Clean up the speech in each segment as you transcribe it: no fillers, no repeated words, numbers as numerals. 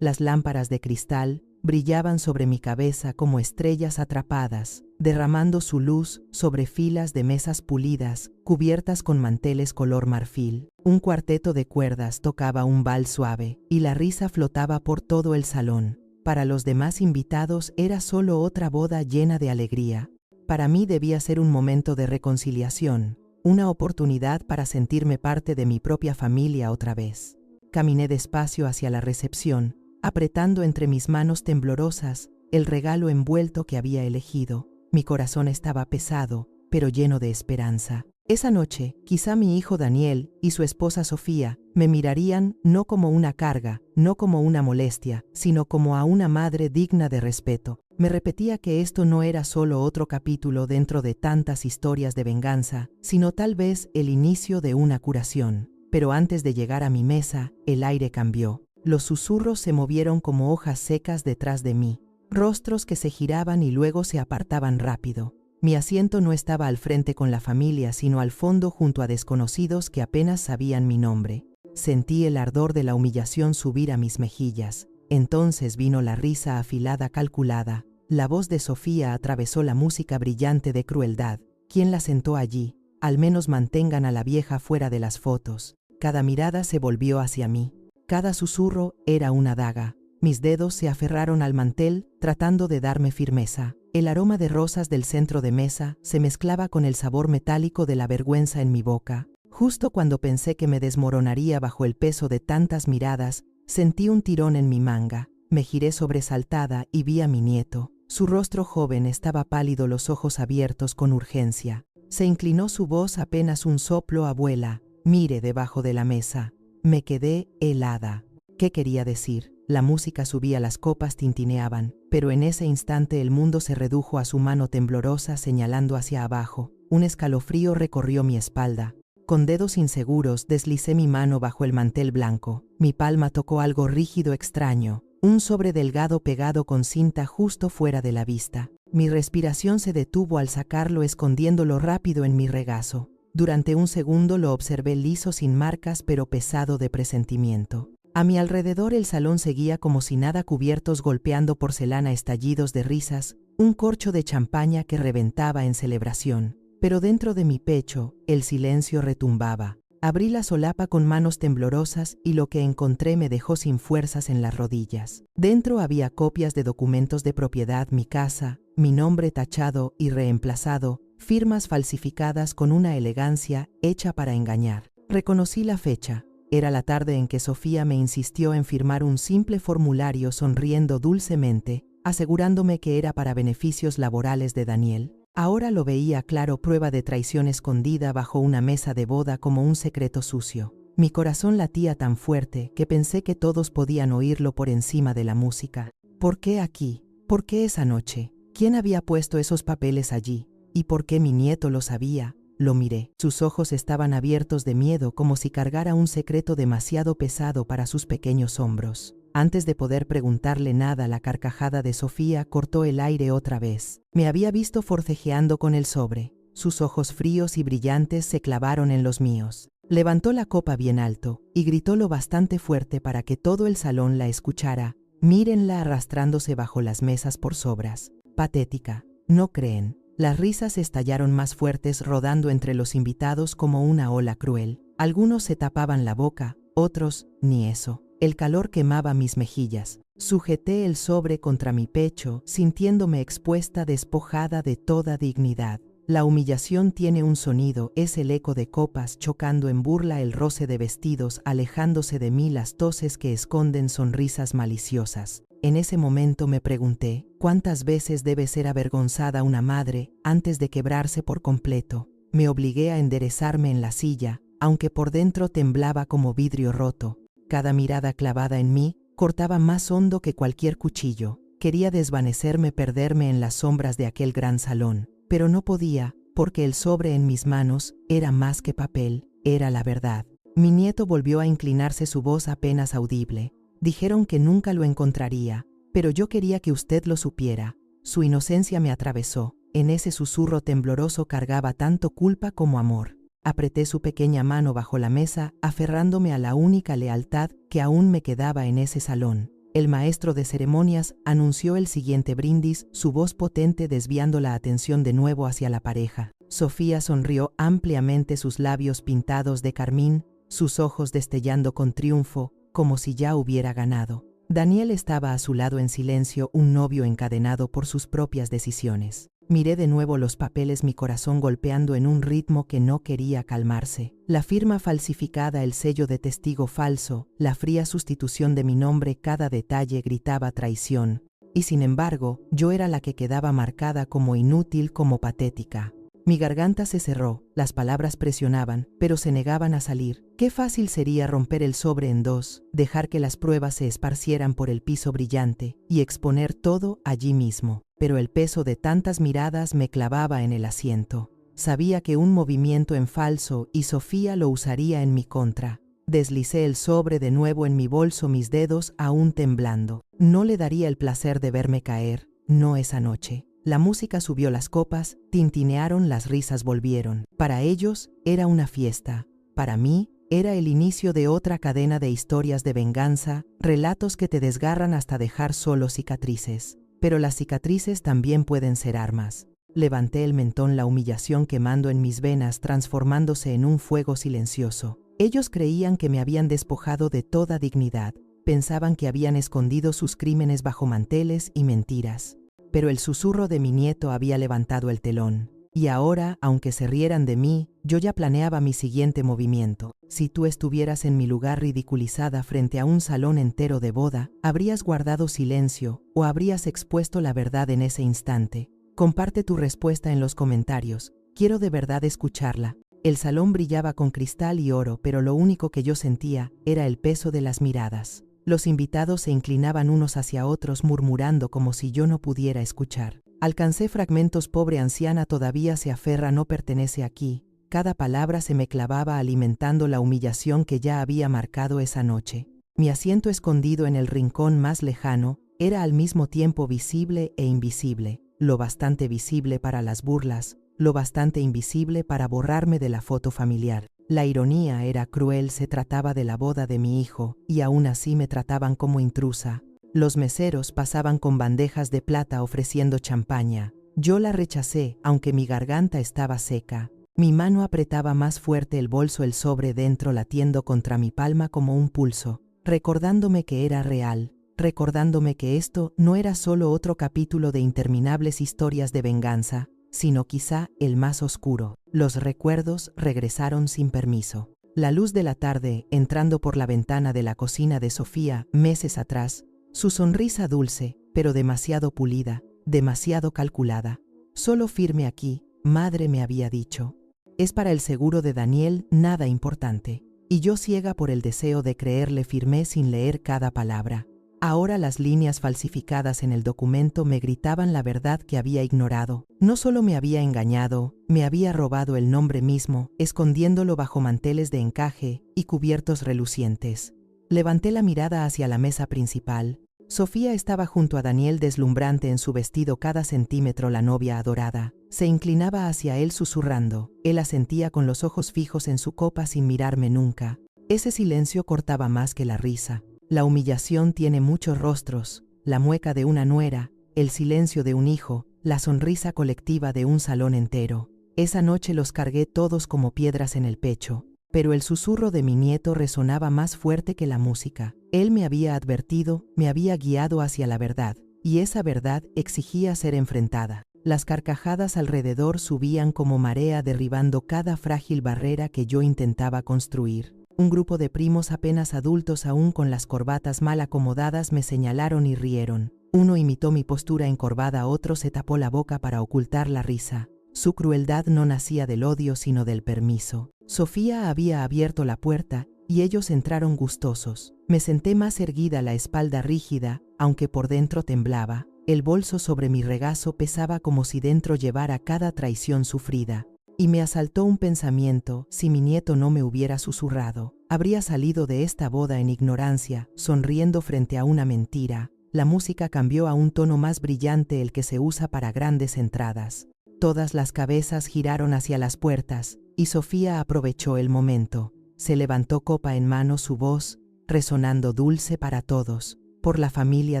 Las lámparas de cristal brillaban sobre mi cabeza como estrellas atrapadas, derramando su luz sobre filas de mesas pulidas, cubiertas con manteles color marfil. Un cuarteto de cuerdas tocaba un vals suave, y la risa flotaba por todo el salón. Para los demás invitados era solo otra boda llena de alegría. Para mí debía ser un momento de reconciliación, una oportunidad para sentirme parte de mi propia familia otra vez. Caminé despacio hacia la recepción, apretando entre mis manos temblorosas el regalo envuelto que había elegido. Mi corazón estaba pesado, pero lleno de esperanza. Esa noche, quizá mi hijo Daniel y su esposa Sofía me mirarían no como una carga, no como una molestia, sino como a una madre digna de respeto. Me repetía que esto no era solo otro capítulo dentro de tantas historias de venganza, sino tal vez el inicio de una curación. Pero antes de llegar a mi mesa, el aire cambió. Los susurros se movieron como hojas secas detrás de mí, rostros que se giraban y luego se apartaban rápido. Mi asiento no estaba al frente con la familia, sino al fondo junto a desconocidos que apenas sabían mi nombre. Sentí el ardor de la humillación subir a mis mejillas. Entonces vino la risa afilada calculada. La voz de Sofía atravesó la música brillante de crueldad. ¿Quién la sentó allí? Al menos mantengan a la vieja fuera de las fotos. Cada mirada se volvió hacia mí. Cada susurro era una daga. Mis dedos se aferraron al mantel, tratando de darme firmeza. El aroma de rosas del centro de mesa se mezclaba con el sabor metálico de la vergüenza en mi boca. Justo cuando pensé que me desmoronaría bajo el peso de tantas miradas, sentí un tirón en mi manga. Me giré sobresaltada y vi a mi nieto. Su rostro joven estaba pálido, los ojos abiertos con urgencia. Se inclinó su voz apenas un soplo: abuela, mire debajo de la mesa. Me quedé helada. ¿Qué quería decir? La música subía, las copas tintineaban, pero en ese instante el mundo se redujo a su mano temblorosa señalando hacia abajo. Un escalofrío recorrió mi espalda. Con dedos inseguros deslicé mi mano bajo el mantel blanco. Mi palma tocó algo rígido extraño, un sobre delgado pegado con cinta justo fuera de la vista. Mi respiración se detuvo al sacarlo, escondiéndolo rápido en mi regazo. Durante un segundo lo observé liso, sin marcas, pero pesado de presentimiento. A mi alrededor el salón seguía como si nada, cubiertos golpeando porcelana, estallidos de risas, un corcho de champaña que reventaba en celebración. Pero dentro de mi pecho, el silencio retumbaba. Abrí la solapa con manos temblorosas y lo que encontré me dejó sin fuerzas en las rodillas. Dentro había copias de documentos de propiedad, mi casa, mi nombre tachado y reemplazado, firmas falsificadas con una elegancia hecha para engañar. Reconocí la fecha. Era la tarde en que Sofía me insistió en firmar un simple formulario, sonriendo dulcemente, asegurándome que era para beneficios laborales de Daniel. Ahora lo veía claro: prueba de traición escondida bajo una mesa de boda como un secreto sucio. Mi corazón latía tan fuerte que pensé que todos podían oírlo por encima de la música. ¿Por qué aquí? ¿Por qué esa noche? ¿Quién había puesto esos papeles allí? ¿Y por qué mi nieto lo sabía? Lo miré. Sus ojos estaban abiertos de miedo, como si cargara un secreto demasiado pesado para sus pequeños hombros. Antes de poder preguntarle nada, la carcajada de Sofía cortó el aire otra vez. Me había visto forcejeando con el sobre. Sus ojos fríos y brillantes se clavaron en los míos. Levantó la copa bien alto y gritó lo bastante fuerte para que todo el salón la escuchara: mírenla arrastrándose bajo las mesas por sobras. Patética, ¿no creen? Las risas estallaron más fuertes, rodando entre los invitados como una ola cruel. Algunos se tapaban la boca, otros, ni eso. El calor quemaba mis mejillas. Sujeté el sobre contra mi pecho, sintiéndome expuesta, despojada de toda dignidad. La humillación tiene un sonido: es el eco de copas chocando en burla, el roce de vestidos alejándose de mí, las toses que esconden sonrisas maliciosas. En ese momento me pregunté: ¿cuántas veces debe ser avergonzada una madre antes de quebrarse por completo? Me obligué a enderezarme en la silla, aunque por dentro temblaba como vidrio roto. Cada mirada clavada en mí cortaba más hondo que cualquier cuchillo. Quería desvanecerme, perderme en las sombras de aquel gran salón, pero no podía, porque el sobre en mis manos era más que papel, era la verdad. Mi nieto volvió a inclinarse, su voz apenas audible. Dijeron que nunca lo encontraría, pero yo quería que usted lo supiera. Su inocencia me atravesó. En ese susurro tembloroso cargaba tanto culpa como amor. Apreté su pequeña mano bajo la mesa, aferrándome a la única lealtad que aún me quedaba en ese salón. El maestro de ceremonias anunció el siguiente brindis, su voz potente desviando la atención de nuevo hacia la pareja. Sofía sonrió ampliamente, sus labios pintados de carmín, sus ojos destellando con triunfo, como si ya hubiera ganado. Daniel estaba a su lado en silencio, un novio encadenado por sus propias decisiones. Miré de nuevo los papeles, mi corazón golpeando en un ritmo que no quería calmarse. La firma falsificada, el sello de testigo falso, la fría sustitución de mi nombre, cada detalle gritaba traición. Y sin embargo, yo era la que quedaba marcada como inútil, como patética. Mi garganta se cerró, las palabras presionaban, pero se negaban a salir. Qué fácil sería romper el sobre en dos, dejar que las pruebas se esparcieran por el piso brillante y exponer todo allí mismo. Pero el peso de tantas miradas me clavaba en el asiento. Sabía que un movimiento en falso y Sofía lo usaría en mi contra. Deslicé el sobre de nuevo en mi bolso, mis dedos aún temblando. No le daría el placer de verme caer, no esa noche. La música subió las copas, tintinearon, las risas volvieron. Para ellos era una fiesta. Para mí era el inicio de otra cadena de historias de venganza, relatos que te desgarran hasta dejar solo cicatrices. Pero las cicatrices también pueden ser armas. Levanté el mentón, la humillación quemando en mis venas, transformándose en un fuego silencioso. Ellos creían que me habían despojado de toda dignidad. Pensaban que habían escondido sus crímenes bajo manteles y mentiras. Pero el susurro de mi nieto había levantado el telón. Y ahora, aunque se rieran de mí, yo ya planeaba mi siguiente movimiento. Si tú estuvieras en mi lugar ridiculizada frente a un salón entero de boda, ¿habrías guardado silencio o habrías expuesto la verdad en ese instante? Comparte tu respuesta en los comentarios. Quiero de verdad escucharla. El salón brillaba con cristal y oro, pero lo único que yo sentía era el peso de las miradas. Los invitados se inclinaban unos hacia otros murmurando como si yo no pudiera escuchar. Alcancé fragmentos, pobre anciana todavía se aferra, no pertenece aquí. Cada palabra se me clavaba alimentando la humillación que ya había marcado esa noche. Mi asiento escondido en el rincón más lejano era al mismo tiempo visible e invisible, lo bastante visible para las burlas, lo bastante invisible para borrarme de la foto familiar. La ironía era cruel, se trataba de la boda de mi hijo, y aún así me trataban como intrusa. Los meseros pasaban con bandejas de plata ofreciendo champaña. Yo la rechacé, aunque mi garganta estaba seca. Mi mano apretaba más fuerte el bolso, el sobre dentro latiendo contra mi palma como un pulso, recordándome que era real, recordándome que esto no era solo otro capítulo de interminables historias de venganza, sino quizá el más oscuro. Los recuerdos regresaron sin permiso. La luz de la tarde, entrando por la ventana de la cocina de Sofía, meses atrás, su sonrisa dulce, pero demasiado pulida, demasiado calculada. Solo firme aquí, madre me había dicho. Es para el seguro de Daniel, nada importante. Y yo, ciega por el deseo de creerle, firmé sin leer cada palabra. Ahora las líneas falsificadas en el documento me gritaban la verdad que había ignorado. No solo me había engañado, me había robado el nombre mismo, escondiéndolo bajo manteles de encaje y cubiertos relucientes. Levanté la mirada hacia la mesa principal. Sofía estaba junto a Daniel, deslumbrante en su vestido, cada centímetro la novia adorada. Se inclinaba hacia él susurrando. Él asentía con los ojos fijos en su copa sin mirarme nunca. Ese silencio cortaba más que la risa. La humillación tiene muchos rostros, la mueca de una nuera, el silencio de un hijo, la sonrisa colectiva de un salón entero. Esa noche los cargué todos como piedras en el pecho, pero el susurro de mi nieto resonaba más fuerte que la música. Él me había advertido, me había guiado hacia la verdad, y esa verdad exigía ser enfrentada. Las carcajadas alrededor subían como marea, derribando cada frágil barrera que yo intentaba construir. Un grupo de primos apenas adultos, aún con las corbatas mal acomodadas, me señalaron y rieron. Uno imitó mi postura encorvada, otro se tapó la boca para ocultar la risa. Su crueldad no nacía del odio, sino del permiso. Sofía había abierto la puerta y ellos entraron gustosos. Me senté más erguida, la espalda rígida, aunque por dentro temblaba. El bolso sobre mi regazo pesaba como si dentro llevara cada traición sufrida. Y me asaltó un pensamiento: si mi nieto no me hubiera susurrado, habría salido de esta boda en ignorancia, sonriendo frente a una mentira. La música cambió a un tono más brillante, el que se usa para grandes entradas. Todas las cabezas giraron hacia las puertas, y Sofía aprovechó el momento. Se levantó copa en mano, su voz resonando dulce para todos. por la familia,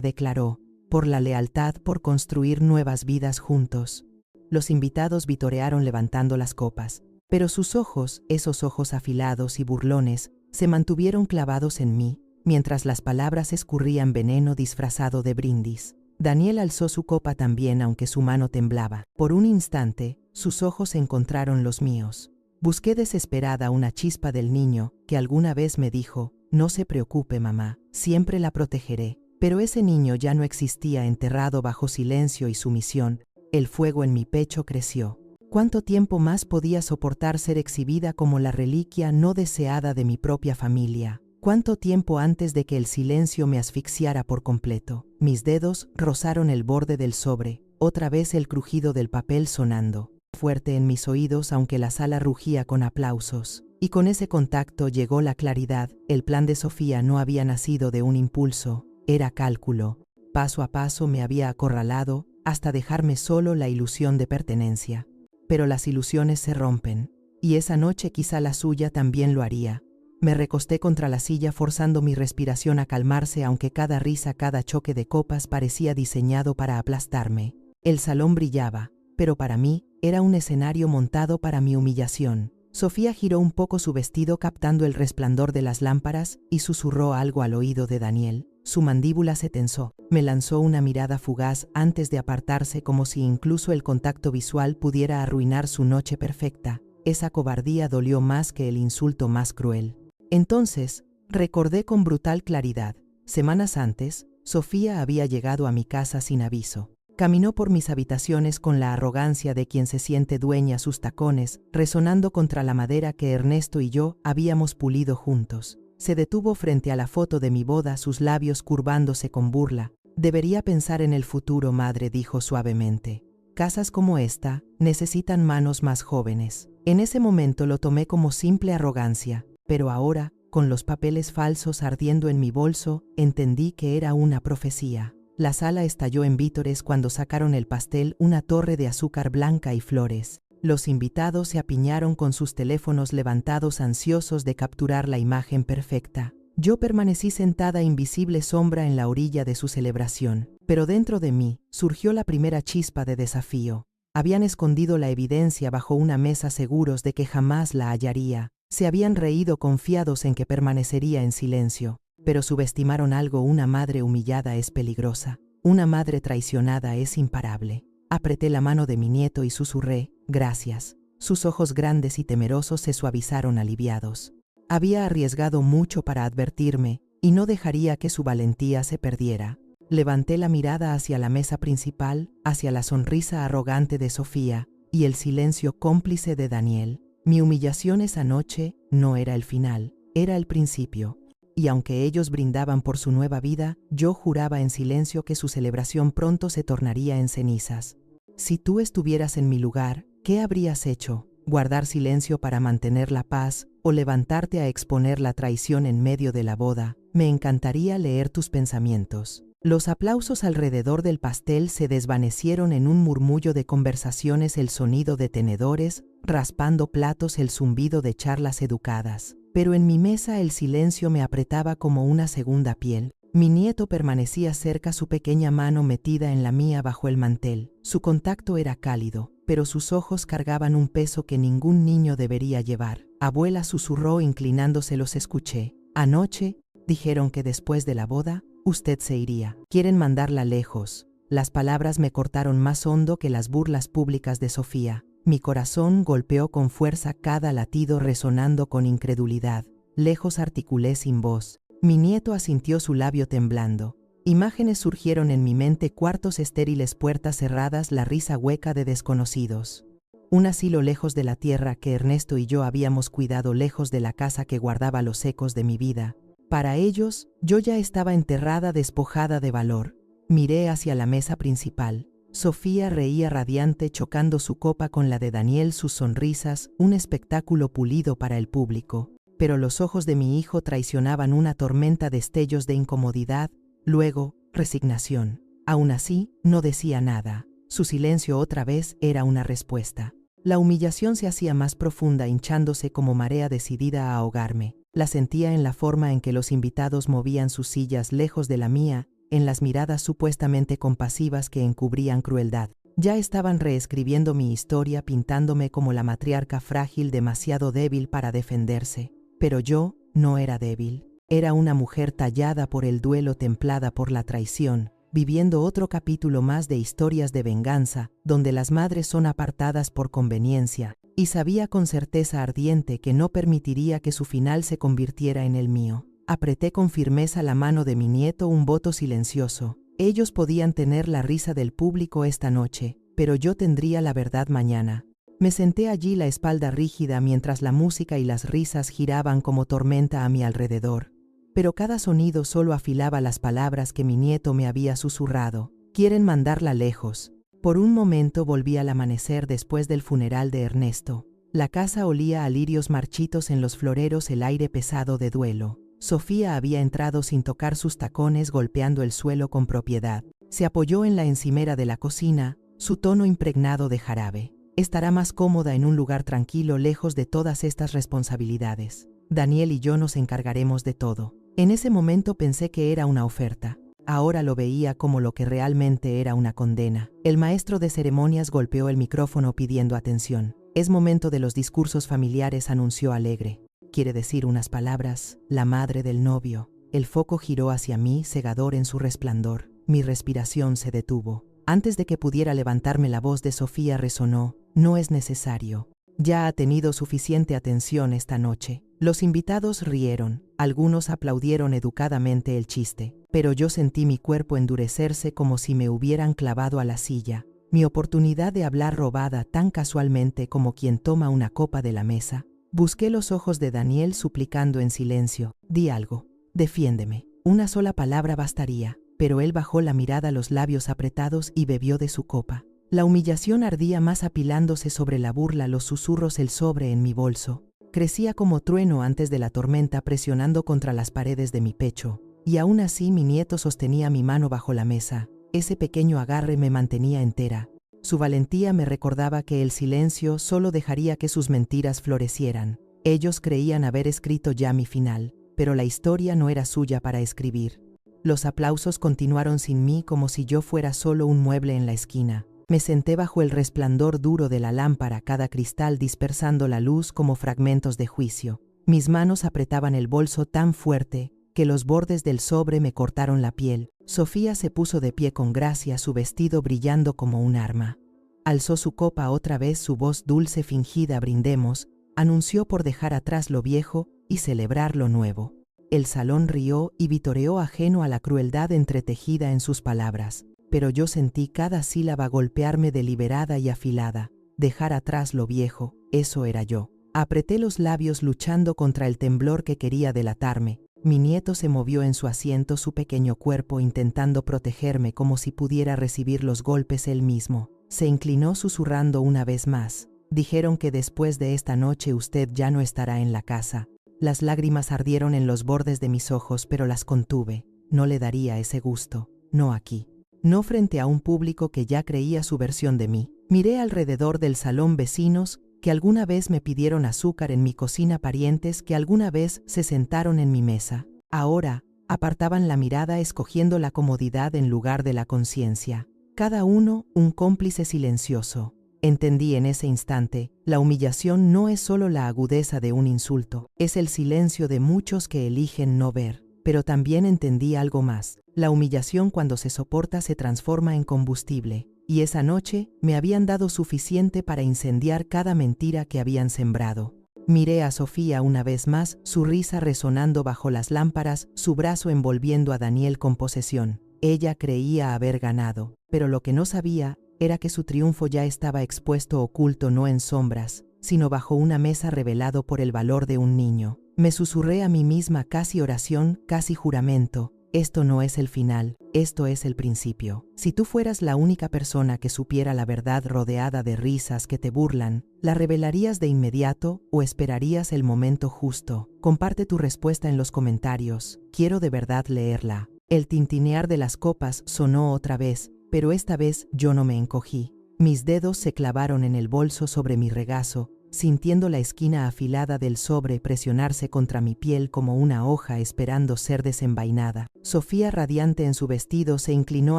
declaró, por la lealtad, por construir nuevas vidas juntos. Los invitados vitorearon levantando las copas, pero sus ojos, esos ojos afilados y burlones, se mantuvieron clavados en mí, mientras las palabras escurrían veneno disfrazado de brindis. Daniel alzó su copa también, aunque su mano temblaba. Por un instante, sus ojos encontraron los míos. Busqué desesperada una chispa del niño, que alguna vez me dijo, «No se preocupe, mamá, siempre la protegeré». Pero ese niño ya no existía, enterrado bajo silencio y sumisión. El fuego en mi pecho creció. ¿Cuánto tiempo más podía soportar ser exhibida como la reliquia no deseada de mi propia familia? ¿Cuánto tiempo antes de que el silencio me asfixiara por completo? Mis dedos rozaron el borde del sobre, otra vez el crujido del papel sonando fuerte en mis oídos, aunque la sala rugía con aplausos. Y con ese contacto llegó la claridad. El plan de Sofía no había nacido de un impulso, era cálculo. Paso a paso me había acorralado, hasta dejarme solo la ilusión de pertenencia. Pero las ilusiones se rompen, y esa noche quizá la suya también lo haría. Me recosté contra la silla, forzando mi respiración a calmarse, aunque cada risa, cada choque de copas parecía diseñado para aplastarme. El salón brillaba, pero para mí era un escenario montado para mi humillación. Sofía giró un poco su vestido, captando el resplandor de las lámparas, y susurró algo al oído de Daniel. Su mandíbula se tensó. Me lanzó una mirada fugaz antes de apartarse, como si incluso el contacto visual pudiera arruinar su noche perfecta. Esa cobardía dolió más que el insulto más cruel. Entonces, recordé con brutal claridad. Semanas antes, Sofía había llegado a mi casa sin aviso. Caminó por mis habitaciones con la arrogancia de quien se siente dueña, sus tacones resonando contra la madera que Ernesto y yo habíamos pulido juntos. Se detuvo frente a la foto de mi boda, sus labios curvándose con burla. «Debería pensar en el futuro, madre», dijo suavemente. «Casas como esta necesitan manos más jóvenes». En ese momento lo tomé como simple arrogancia, pero ahora, con los papeles falsos ardiendo en mi bolso, entendí que era una profecía. La sala estalló en vítores cuando sacaron el pastel, una torre de azúcar blanca y flores. Los invitados se apiñaron con sus teléfonos levantados, ansiosos de capturar la imagen perfecta. Yo permanecí sentada, invisible sombra en la orilla de su celebración. Pero dentro de mí surgió la primera chispa de desafío. Habían escondido la evidencia bajo una mesa, seguros de que jamás la hallaría. Se habían reído confiados en que permanecería en silencio. Pero subestimaron algo. Una madre humillada es peligrosa. Una madre traicionada es imparable. Apreté la mano de mi nieto y susurré, «Gracias». Sus ojos grandes y temerosos se suavizaron aliviados. Había arriesgado mucho para advertirme, y no dejaría que su valentía se perdiera. Levanté la mirada hacia la mesa principal, hacia la sonrisa arrogante de Sofía y el silencio cómplice de Daniel. Mi humillación esa noche no era el final, era el principio. Y aunque ellos brindaban por su nueva vida, yo juraba en silencio que su celebración pronto se tornaría en cenizas. Si tú estuvieras en mi lugar, ¿qué habrías hecho? ¿Guardar silencio para mantener la paz o levantarte a exponer la traición en medio de la boda? Me encantaría leer tus pensamientos. Los aplausos alrededor del pastel se desvanecieron en un murmullo de conversaciones, el sonido de tenedores raspando platos, el zumbido de charlas educadas. Pero en mi mesa el silencio me apretaba como una segunda piel. Mi nieto permanecía cerca, su pequeña mano metida en la mía bajo el mantel. Su contacto era cálido, pero sus ojos cargaban un peso que ningún niño debería llevar. Abuela, susurró inclinándose. Los escuché. Anoche dijeron que después de la boda, usted se iría. Quieren mandarla lejos. Las palabras me cortaron más hondo que las burlas públicas de Sofía. Mi corazón golpeó con fuerza, cada latido resonando con incredulidad. Lejos, articulé sin voz. Mi nieto asintió, su labio temblando. Imágenes surgieron en mi mente: cuartos estériles, puertas cerradas, la risa hueca de desconocidos. Un asilo lejos de la tierra que Ernesto y yo habíamos cuidado, lejos de la casa que guardaba los ecos de mi vida. Para ellos, yo ya estaba enterrada, despojada de valor. Miré hacia la mesa principal. Sofía reía radiante, chocando su copa con la de Daniel, sus sonrisas, un espectáculo pulido para el público. Pero los ojos de mi hijo traicionaban, una tormenta, destellos de incomodidad, luego, resignación. Aún así, no decía nada. Su silencio otra vez era una respuesta. La humillación se hacía más profunda, hinchándose como marea decidida a ahogarme. La sentía en la forma en que los invitados movían sus sillas lejos de la mía, en las miradas supuestamente compasivas que encubrían crueldad. Ya estaban reescribiendo mi historia pintándome como la matriarca frágil demasiado débil para defenderse. Pero yo no era débil. Era una mujer tallada por el duelo, templada por la traición, viviendo otro capítulo más de historias de venganza, donde las madres son apartadas por conveniencia, y sabía con certeza ardiente que no permitiría que su final se convirtiera en el mío. Apreté con firmeza la mano de mi nieto, un voto silencioso. Ellos podían tener la risa del público esta noche, pero yo tendría la verdad mañana. Me senté allí, la espalda rígida, mientras la música y las risas giraban como tormenta a mi alrededor. Pero cada sonido solo afilaba las palabras que mi nieto me había susurrado. Quieren mandarla lejos. Por un momento volví al amanecer después del funeral de Ernesto. La casa olía a lirios marchitos en los floreros, el aire pesado de duelo. Sofía había entrado sin tocar sus tacones, golpeando el suelo con propiedad. Se apoyó en la encimera de la cocina, su tono impregnado de jarabe. Estará más cómoda en un lugar tranquilo, lejos de todas estas responsabilidades. Daniel y yo nos encargaremos de todo. En ese momento pensé que era una oferta. Ahora lo veía como lo que realmente era, una condena. El maestro de ceremonias golpeó el micrófono pidiendo atención. Es momento de los discursos familiares, anunció alegre. Quiere decir unas palabras, la madre del novio. El foco giró hacia mí, cegador en su resplandor. Mi respiración se detuvo. Antes de que pudiera levantarme, la voz de Sofía resonó. No es necesario. Ya ha tenido suficiente atención esta noche. Los invitados rieron, algunos aplaudieron educadamente el chiste, pero yo sentí mi cuerpo endurecerse como si me hubieran clavado a la silla. Mi oportunidad de hablar robada tan casualmente como quien toma una copa de la mesa. Busqué los ojos de Daniel suplicando en silencio. Di algo. Defiéndeme. Una sola palabra bastaría. Pero él bajó la mirada, los labios apretados, y bebió de su copa. La humillación ardía más apilándose sobre la burla, los susurros, el sobre en mi bolso. Crecía como trueno antes de la tormenta, presionando contra las paredes de mi pecho. Y aún así mi nieto sostenía mi mano bajo la mesa. Ese pequeño agarre me mantenía entera. Su valentía me recordaba que el silencio solo dejaría que sus mentiras florecieran. Ellos creían haber escrito ya mi final, pero la historia no era suya para escribir. Los aplausos continuaron sin mí, como si yo fuera solo un mueble en la esquina. Me senté bajo el resplandor duro de la lámpara, cada cristal dispersando la luz como fragmentos de juicio. Mis manos apretaban el bolso tan fuerte que los bordes del sobre me cortaron la piel. Sofía se puso de pie con gracia, su vestido brillando como un arma. Alzó su copa otra vez, su voz dulce, fingida. Brindemos, anunció, por dejar atrás lo viejo y celebrar lo nuevo. El salón rió y vitoreó, ajeno a la crueldad entretejida en sus palabras. Pero yo sentí cada sílaba golpearme deliberada y afilada. Dejar atrás lo viejo, eso era yo. Apreté los labios luchando contra el temblor que quería delatarme. Mi nieto se movió en su asiento, su pequeño cuerpo intentando protegerme como si pudiera recibir los golpes él mismo. Se inclinó susurrando una vez más. Dijeron que después de esta noche usted ya no estará en la casa. Las lágrimas ardieron en los bordes de mis ojos, pero las contuve. No le daría ese gusto, no aquí. No frente a un público que ya creía su versión de mí. Miré alrededor del salón, vecinos que alguna vez me pidieron azúcar en mi cocina, parientes que alguna vez se sentaron en mi mesa. Ahora apartaban la mirada, escogiendo la comodidad en lugar de la conciencia. Cada uno un cómplice silencioso. Entendí en ese instante, la humillación no es solo la agudeza de un insulto, es el silencio de muchos que eligen no ver. Pero también entendí algo más. La humillación, cuando se soporta, se transforma en combustible. Y esa noche me habían dado suficiente para incendiar cada mentira que habían sembrado. Miré a Sofía una vez más, su risa resonando bajo las lámparas, su brazo envolviendo a Daniel con posesión. Ella creía haber ganado, pero lo que no sabía era que su triunfo ya estaba expuesto, oculto no en sombras, sino bajo una mesa, revelado por el valor de un niño. Me susurré a mí misma, casi oración, casi juramento. Esto no es el final, esto es el principio. Si tú fueras la única persona que supiera la verdad, rodeada de risas que te burlan, ¿la revelarías de inmediato o esperarías el momento justo? Comparte tu respuesta en los comentarios. Quiero de verdad leerla. El tintinear de las copas sonó otra vez, pero esta vez yo no me encogí. Mis dedos se clavaron en el bolso sobre mi regazo, sintiendo la esquina afilada del sobre presionarse contra mi piel como una hoja esperando ser desenvainada. Sofía, radiante en su vestido, se inclinó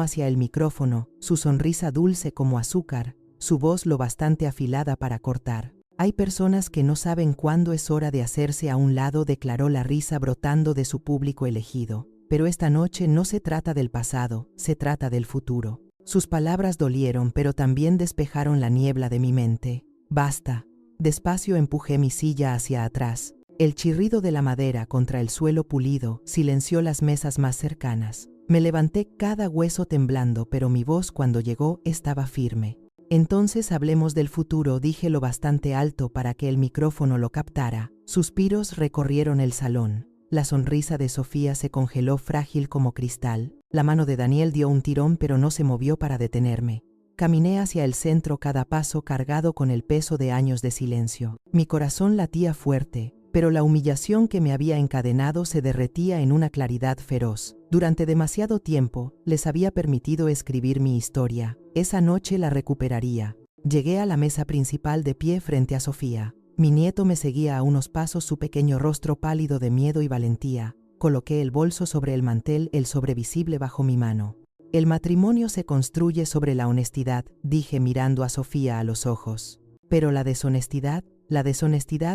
hacia el micrófono, su sonrisa dulce como azúcar, su voz lo bastante afilada para cortar. Hay personas que no saben cuándo es hora de hacerse a un lado, declaró la risa brotando de su público elegido. Pero esta noche no se trata del pasado, se trata del futuro. Sus palabras dolieron, pero también despejaron la niebla de mi mente. Basta. Despacio empujé mi silla hacia atrás. El chirrido de la madera contra el suelo pulido silenció las mesas más cercanas. Me levanté, cada hueso temblando, pero mi voz cuando llegó estaba firme. Entonces hablemos del futuro, dije lo bastante alto para que el micrófono lo captara. Suspiros recorrieron el salón. La sonrisa de Sofía se congeló frágil como cristal. La mano de Daniel dio un tirón, pero no se movió para detenerme. Caminé hacia el centro, cada paso cargado con el peso de años de silencio. Mi corazón latía fuerte, pero la humillación que me había encadenado se derretía en una claridad feroz. Durante demasiado tiempo les había permitido escribir mi historia. Esa noche la recuperaría. Llegué a la mesa principal de pie frente a Sofía. Mi nieto me seguía a unos pasos, su pequeño rostro pálido de miedo y valentía. Coloqué el bolso sobre el mantel, el sobre visible bajo mi mano. El matrimonio se construye sobre la honestidad, dije mirando a Sofía a los ojos. Pero la deshonestidad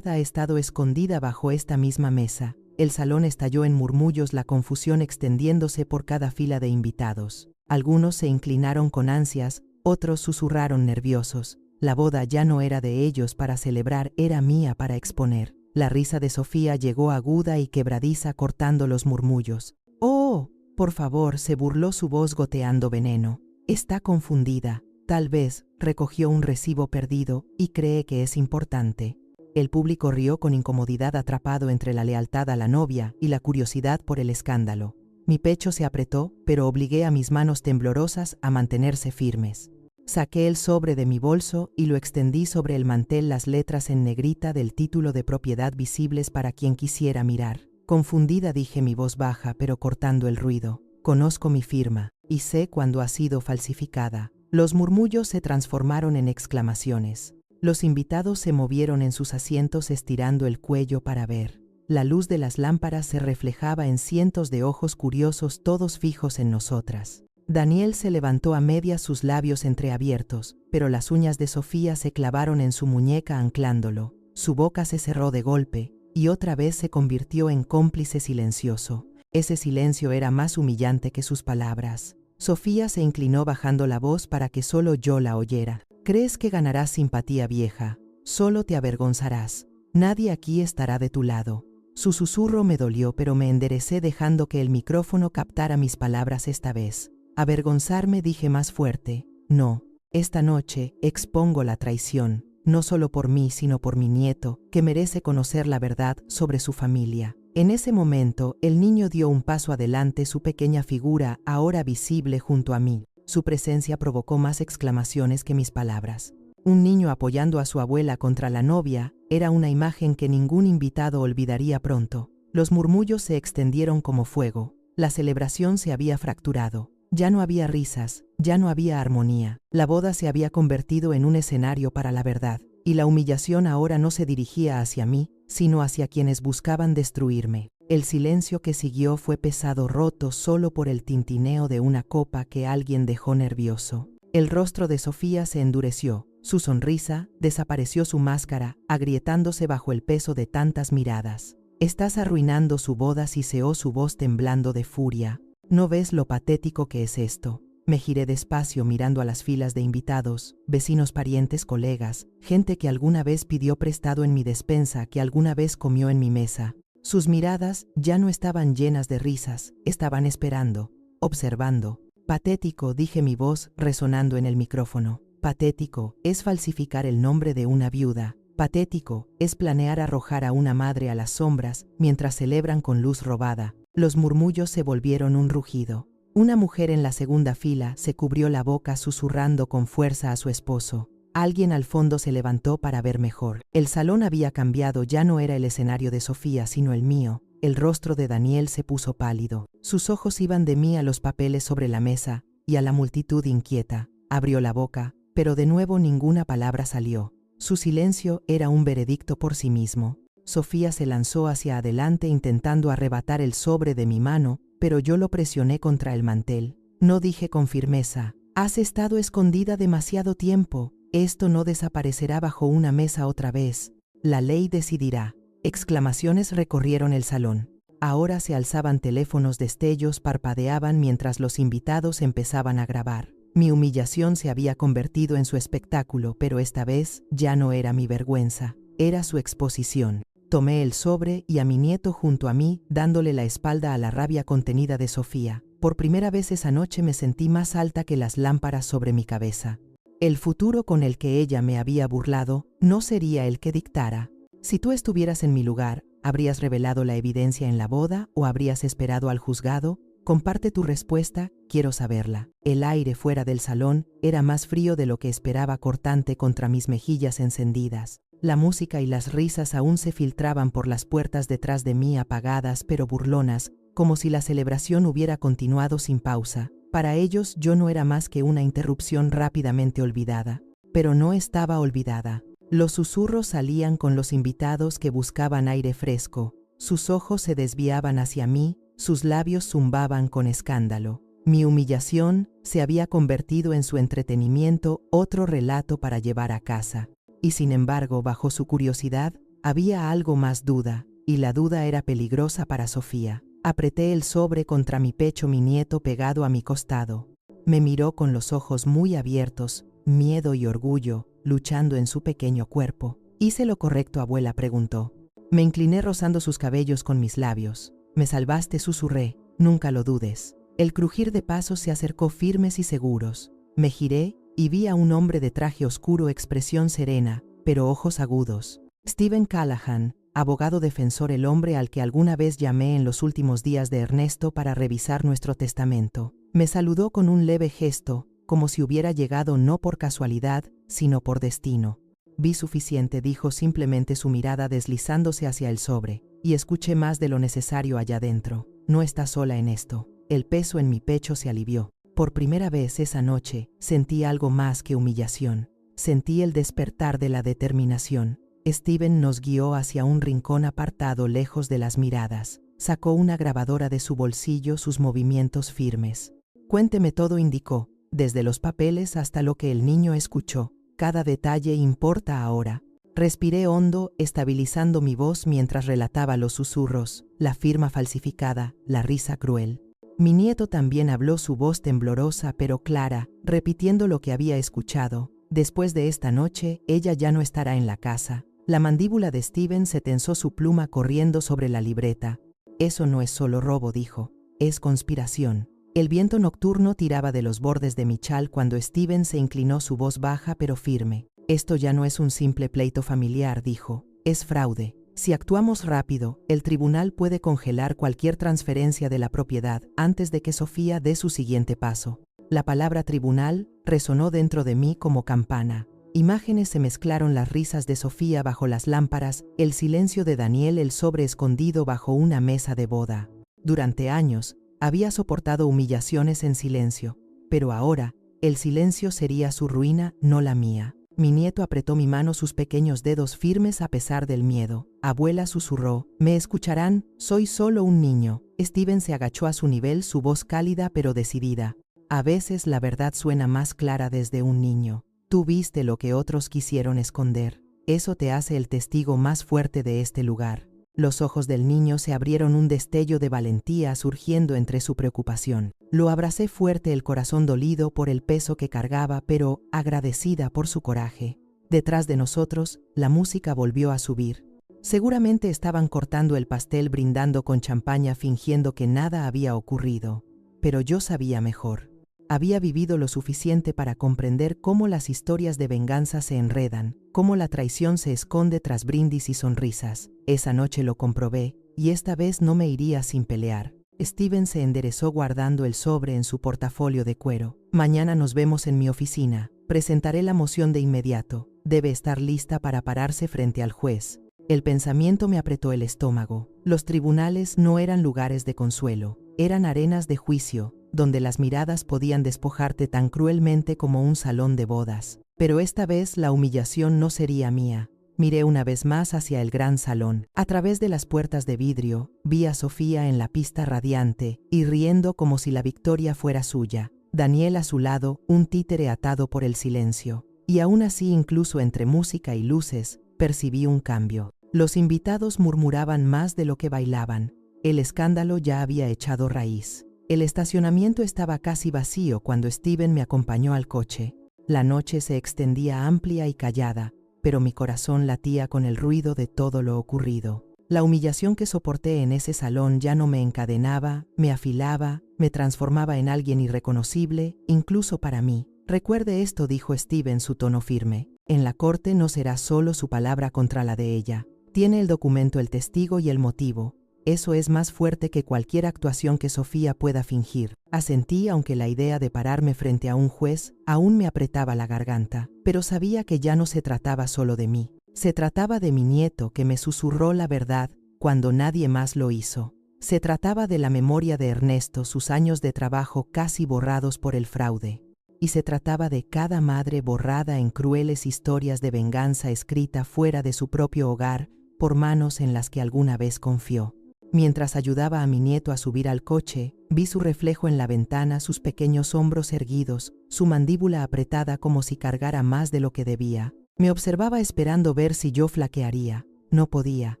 ha estado escondida bajo esta misma mesa. El salón estalló en murmullos, la confusión extendiéndose por cada fila de invitados. Algunos se inclinaron con ansias, otros susurraron nerviosos. La boda ya no era de ellos para celebrar, era mía para exponer. La risa de Sofía llegó aguda y quebradiza, cortando los murmullos. ¡Oh! Por favor, se burló, su voz goteando veneno. Está confundida. Tal vez recogió un recibo perdido y cree que es importante. El público rió con incomodidad, atrapado entre la lealtad a la novia y la curiosidad por el escándalo. Mi pecho se apretó, pero obligué a mis manos temblorosas a mantenerse firmes. Saqué el sobre de mi bolso y lo extendí sobre el mantel, las letras en negrita del título de propiedad visibles para quien quisiera mirar. Confundida dije, mi voz baja pero cortando el ruido. Conozco mi firma y sé cuándo ha sido falsificada. Los murmullos se transformaron en exclamaciones. Los invitados se movieron en sus asientos estirando el cuello para ver. La luz de las lámparas se reflejaba en cientos de ojos curiosos, todos fijos en nosotras. Daniel se levantó a medias, sus labios entreabiertos, pero las uñas de Sofía se clavaron en su muñeca anclándolo. Su boca se cerró de golpe y otra vez se convirtió en cómplice silencioso. Ese silencio era más humillante que sus palabras. Sofía se inclinó bajando la voz para que solo yo la oyera. ¿Crees que ganarás simpatía, vieja? Solo te avergonzarás. Nadie aquí estará de tu lado. Su susurro me dolió, pero me enderecé dejando que el micrófono captara mis palabras esta vez. Avergonzarme, dije más fuerte. No, esta noche expongo la traición, no solo por mí, sino por mi nieto, que merece conocer la verdad sobre su familia. En ese momento, el niño dio un paso adelante, su pequeña figura ahora visible junto a mí. Su presencia provocó más exclamaciones que mis palabras. Un niño apoyando a su abuela contra la novia era una imagen que ningún invitado olvidaría pronto. Los murmullos se extendieron como fuego. La celebración se había fracturado. Ya no había risas, ya no había armonía. La boda se había convertido en un escenario para la verdad, y la humillación ahora no se dirigía hacia mí, sino hacia quienes buscaban destruirme. El silencio que siguió fue pesado, roto solo por el tintineo de una copa que alguien dejó nervioso. El rostro de Sofía se endureció, su sonrisa, desapareció su máscara, agrietándose bajo el peso de tantas miradas. «Estás arruinando su boda», siseó su voz temblando de furia. ¿No ves lo patético que es esto? Me giré despacio mirando a las filas de invitados, vecinos, parientes, colegas, gente que alguna vez pidió prestado en mi despensa, que alguna vez comió en mi mesa. Sus miradas ya no estaban llenas de risas, estaban esperando, observando. Patético, dije, mi voz resonando en el micrófono. Patético es falsificar el nombre de una viuda. Patético es planear arrojar a una madre a las sombras mientras celebran con luz robada. Los murmullos se volvieron un rugido. Una mujer en la segunda fila se cubrió la boca susurrando con fuerza a su esposo. Alguien al fondo se levantó para ver mejor. El salón había cambiado, ya no era el escenario de Sofía, sino el mío. El rostro de Daniel se puso pálido. Sus ojos iban de mí a los papeles sobre la mesa y a la multitud inquieta. Abrió la boca, pero de nuevo ninguna palabra salió. Su silencio era un veredicto por sí mismo. Sofía se lanzó hacia adelante intentando arrebatar el sobre de mi mano, pero yo lo presioné contra el mantel. No dije con firmeza: «Has estado escondida demasiado tiempo. Esto no desaparecerá bajo una mesa otra vez. La ley decidirá». Exclamaciones recorrieron el salón. Ahora se alzaban teléfonos, destellos parpadeaban mientras los invitados empezaban a grabar. Mi humillación se había convertido en su espectáculo, pero esta vez ya no era mi vergüenza, era su exposición. Tomé el sobre y a mi nieto junto a mí, dándole la espalda a la rabia contenida de Sofía. Por primera vez esa noche me sentí más alta que las lámparas sobre mi cabeza. El futuro con el que ella me había burlado no sería el que dictara. Si tú estuvieras en mi lugar, ¿habrías revelado la evidencia en la boda o habrías esperado al juzgado? Comparte tu respuesta, quiero saberla. El aire fuera del salón era más frío de lo que esperaba, cortante contra mis mejillas encendidas. La música y las risas aún se filtraban por las puertas detrás de mí, apagadas pero burlonas, como si la celebración hubiera continuado sin pausa. Para ellos yo no era más que una interrupción rápidamente olvidada. Pero no estaba olvidada. Los susurros salían con los invitados que buscaban aire fresco. Sus ojos se desviaban hacia mí, sus labios zumbaban con escándalo. Mi humillación se había convertido en su entretenimiento, otro relato para llevar a casa. Y sin embargo, bajo su curiosidad, había algo más: duda, y la duda era peligrosa para Sofía. Apreté el sobre contra mi pecho, mi nieto pegado a mi costado. Me miró con los ojos muy abiertos, miedo y orgullo luchando en su pequeño cuerpo. «¿Hice lo correcto, abuela?», preguntó. Me incliné rozando sus cabellos con mis labios. «Me salvaste», susurré, «nunca lo dudes». El crujir de pasos se acercó firmes y seguros. Me giré y vi a un hombre de traje oscuro, expresión serena, pero ojos agudos. Stephen Callahan, abogado defensor, el hombre al que alguna vez llamé en los últimos días de Ernesto para revisar nuestro testamento. Me saludó con un leve gesto, como si hubiera llegado no por casualidad, sino por destino. «Vi suficiente», dijo simplemente, su mirada deslizándose hacia el sobre, «y escuché más de lo necesario allá dentro. No estás sola en esto». El peso en mi pecho se alivió. Por primera vez esa noche sentí algo más que humillación. Sentí el despertar de la determinación. Stephen nos guió hacia un rincón apartado, lejos de las miradas. Sacó una grabadora de su bolsillo, sus movimientos firmes. «Cuénteme todo», indicó, «desde los papeles hasta lo que el niño escuchó. Cada detalle importa ahora». Respiré hondo, estabilizando mi voz mientras relataba los susurros, la firma falsificada, la risa cruel. Mi nieto también habló, su voz temblorosa pero clara, repitiendo lo que había escuchado. «Después de esta noche, ella ya no estará en la casa». La mandíbula de Stephen se tensó, su pluma corriendo sobre la libreta. «Eso no es solo robo», dijo, «es conspiración». El viento nocturno tiraba de los bordes de mi chal cuando Stephen se inclinó, su voz baja pero firme. «Esto ya no es un simple pleito familiar», dijo, «es fraude. Si actuamos rápido, el tribunal puede congelar cualquier transferencia de la propiedad antes de que Sofía dé su siguiente paso». La palabra tribunal resonó dentro de mí como campana. Imágenes se mezclaron: las risas de Sofía bajo las lámparas, el silencio de Daniel, el sobre escondido bajo una mesa de boda. Durante años había soportado humillaciones en silencio, pero ahora el silencio sería su ruina, no la mía. Mi nieto apretó mi mano, sus pequeños dedos firmes a pesar del miedo. «Abuela», susurró, «me escucharán, soy solo un niño». Stephen se agachó a su nivel, su voz cálida pero decidida. «A veces la verdad suena más clara desde un niño. Tú viste lo que otros quisieron esconder. Eso te hace el testigo más fuerte de este lugar». Los ojos del niño se abrieron, un destello de valentía surgiendo entre su preocupación. Lo abracé fuerte, el corazón dolido por el peso que cargaba, pero agradecida por su coraje. Detrás de nosotros, la música volvió a subir. Seguramente estaban cortando el pastel, brindando con champaña, fingiendo que nada había ocurrido. Pero yo sabía mejor. Había vivido lo suficiente para comprender cómo las historias de venganza se enredan, cómo la traición se esconde tras brindis y sonrisas. Esa noche lo comprobé, y esta vez no me iría sin pelear. Stephen se enderezó guardando el sobre en su portafolio de cuero. «Mañana nos vemos en mi oficina. Presentaré la moción de inmediato. Debe estar lista para pararse frente al juez». El pensamiento me apretó el estómago. Los tribunales no eran lugares de consuelo, eran arenas de juicio, donde las miradas podían despojarte tan cruelmente como un salón de bodas. Pero esta vez la humillación no sería mía. Miré una vez más hacia el gran salón. A través de las puertas de vidrio, vi a Sofía en la pista radiante y riendo como si la victoria fuera suya. Daniel a su lado, un títere atado por el silencio. Y aún así, incluso entre música y luces, percibí un cambio. Los invitados murmuraban más de lo que bailaban. El escándalo ya había echado raíz. El estacionamiento estaba casi vacío cuando Steven me acompañó al coche. La noche se extendía amplia y callada, pero mi corazón latía con el ruido de todo lo ocurrido. La humillación que soporté en ese salón ya no me encadenaba, me afilaba, me transformaba en alguien irreconocible, incluso para mí. Recuerde esto, dijo Steven, su tono firme. En la corte no será solo su palabra contra la de ella. Tiene el documento, el testigo y el motivo. Eso es más fuerte que cualquier actuación que Sofía pueda fingir. Asentí, aunque la idea de pararme frente a un juez aún me apretaba la garganta. Pero sabía que ya no se trataba solo de mí. Se trataba de mi nieto, que me susurró la verdad cuando nadie más lo hizo. Se trataba de la memoria de Ernesto, sus años de trabajo casi borrados por el fraude. Y se trataba de cada madre borrada en crueles historias de venganza escrita fuera de su propio hogar por manos en las que alguna vez confió. Mientras ayudaba a mi nieto a subir al coche, vi su reflejo en la ventana, sus pequeños hombros erguidos, su mandíbula apretada como si cargara más de lo que debía. Me observaba esperando ver si yo flaquearía. No podía,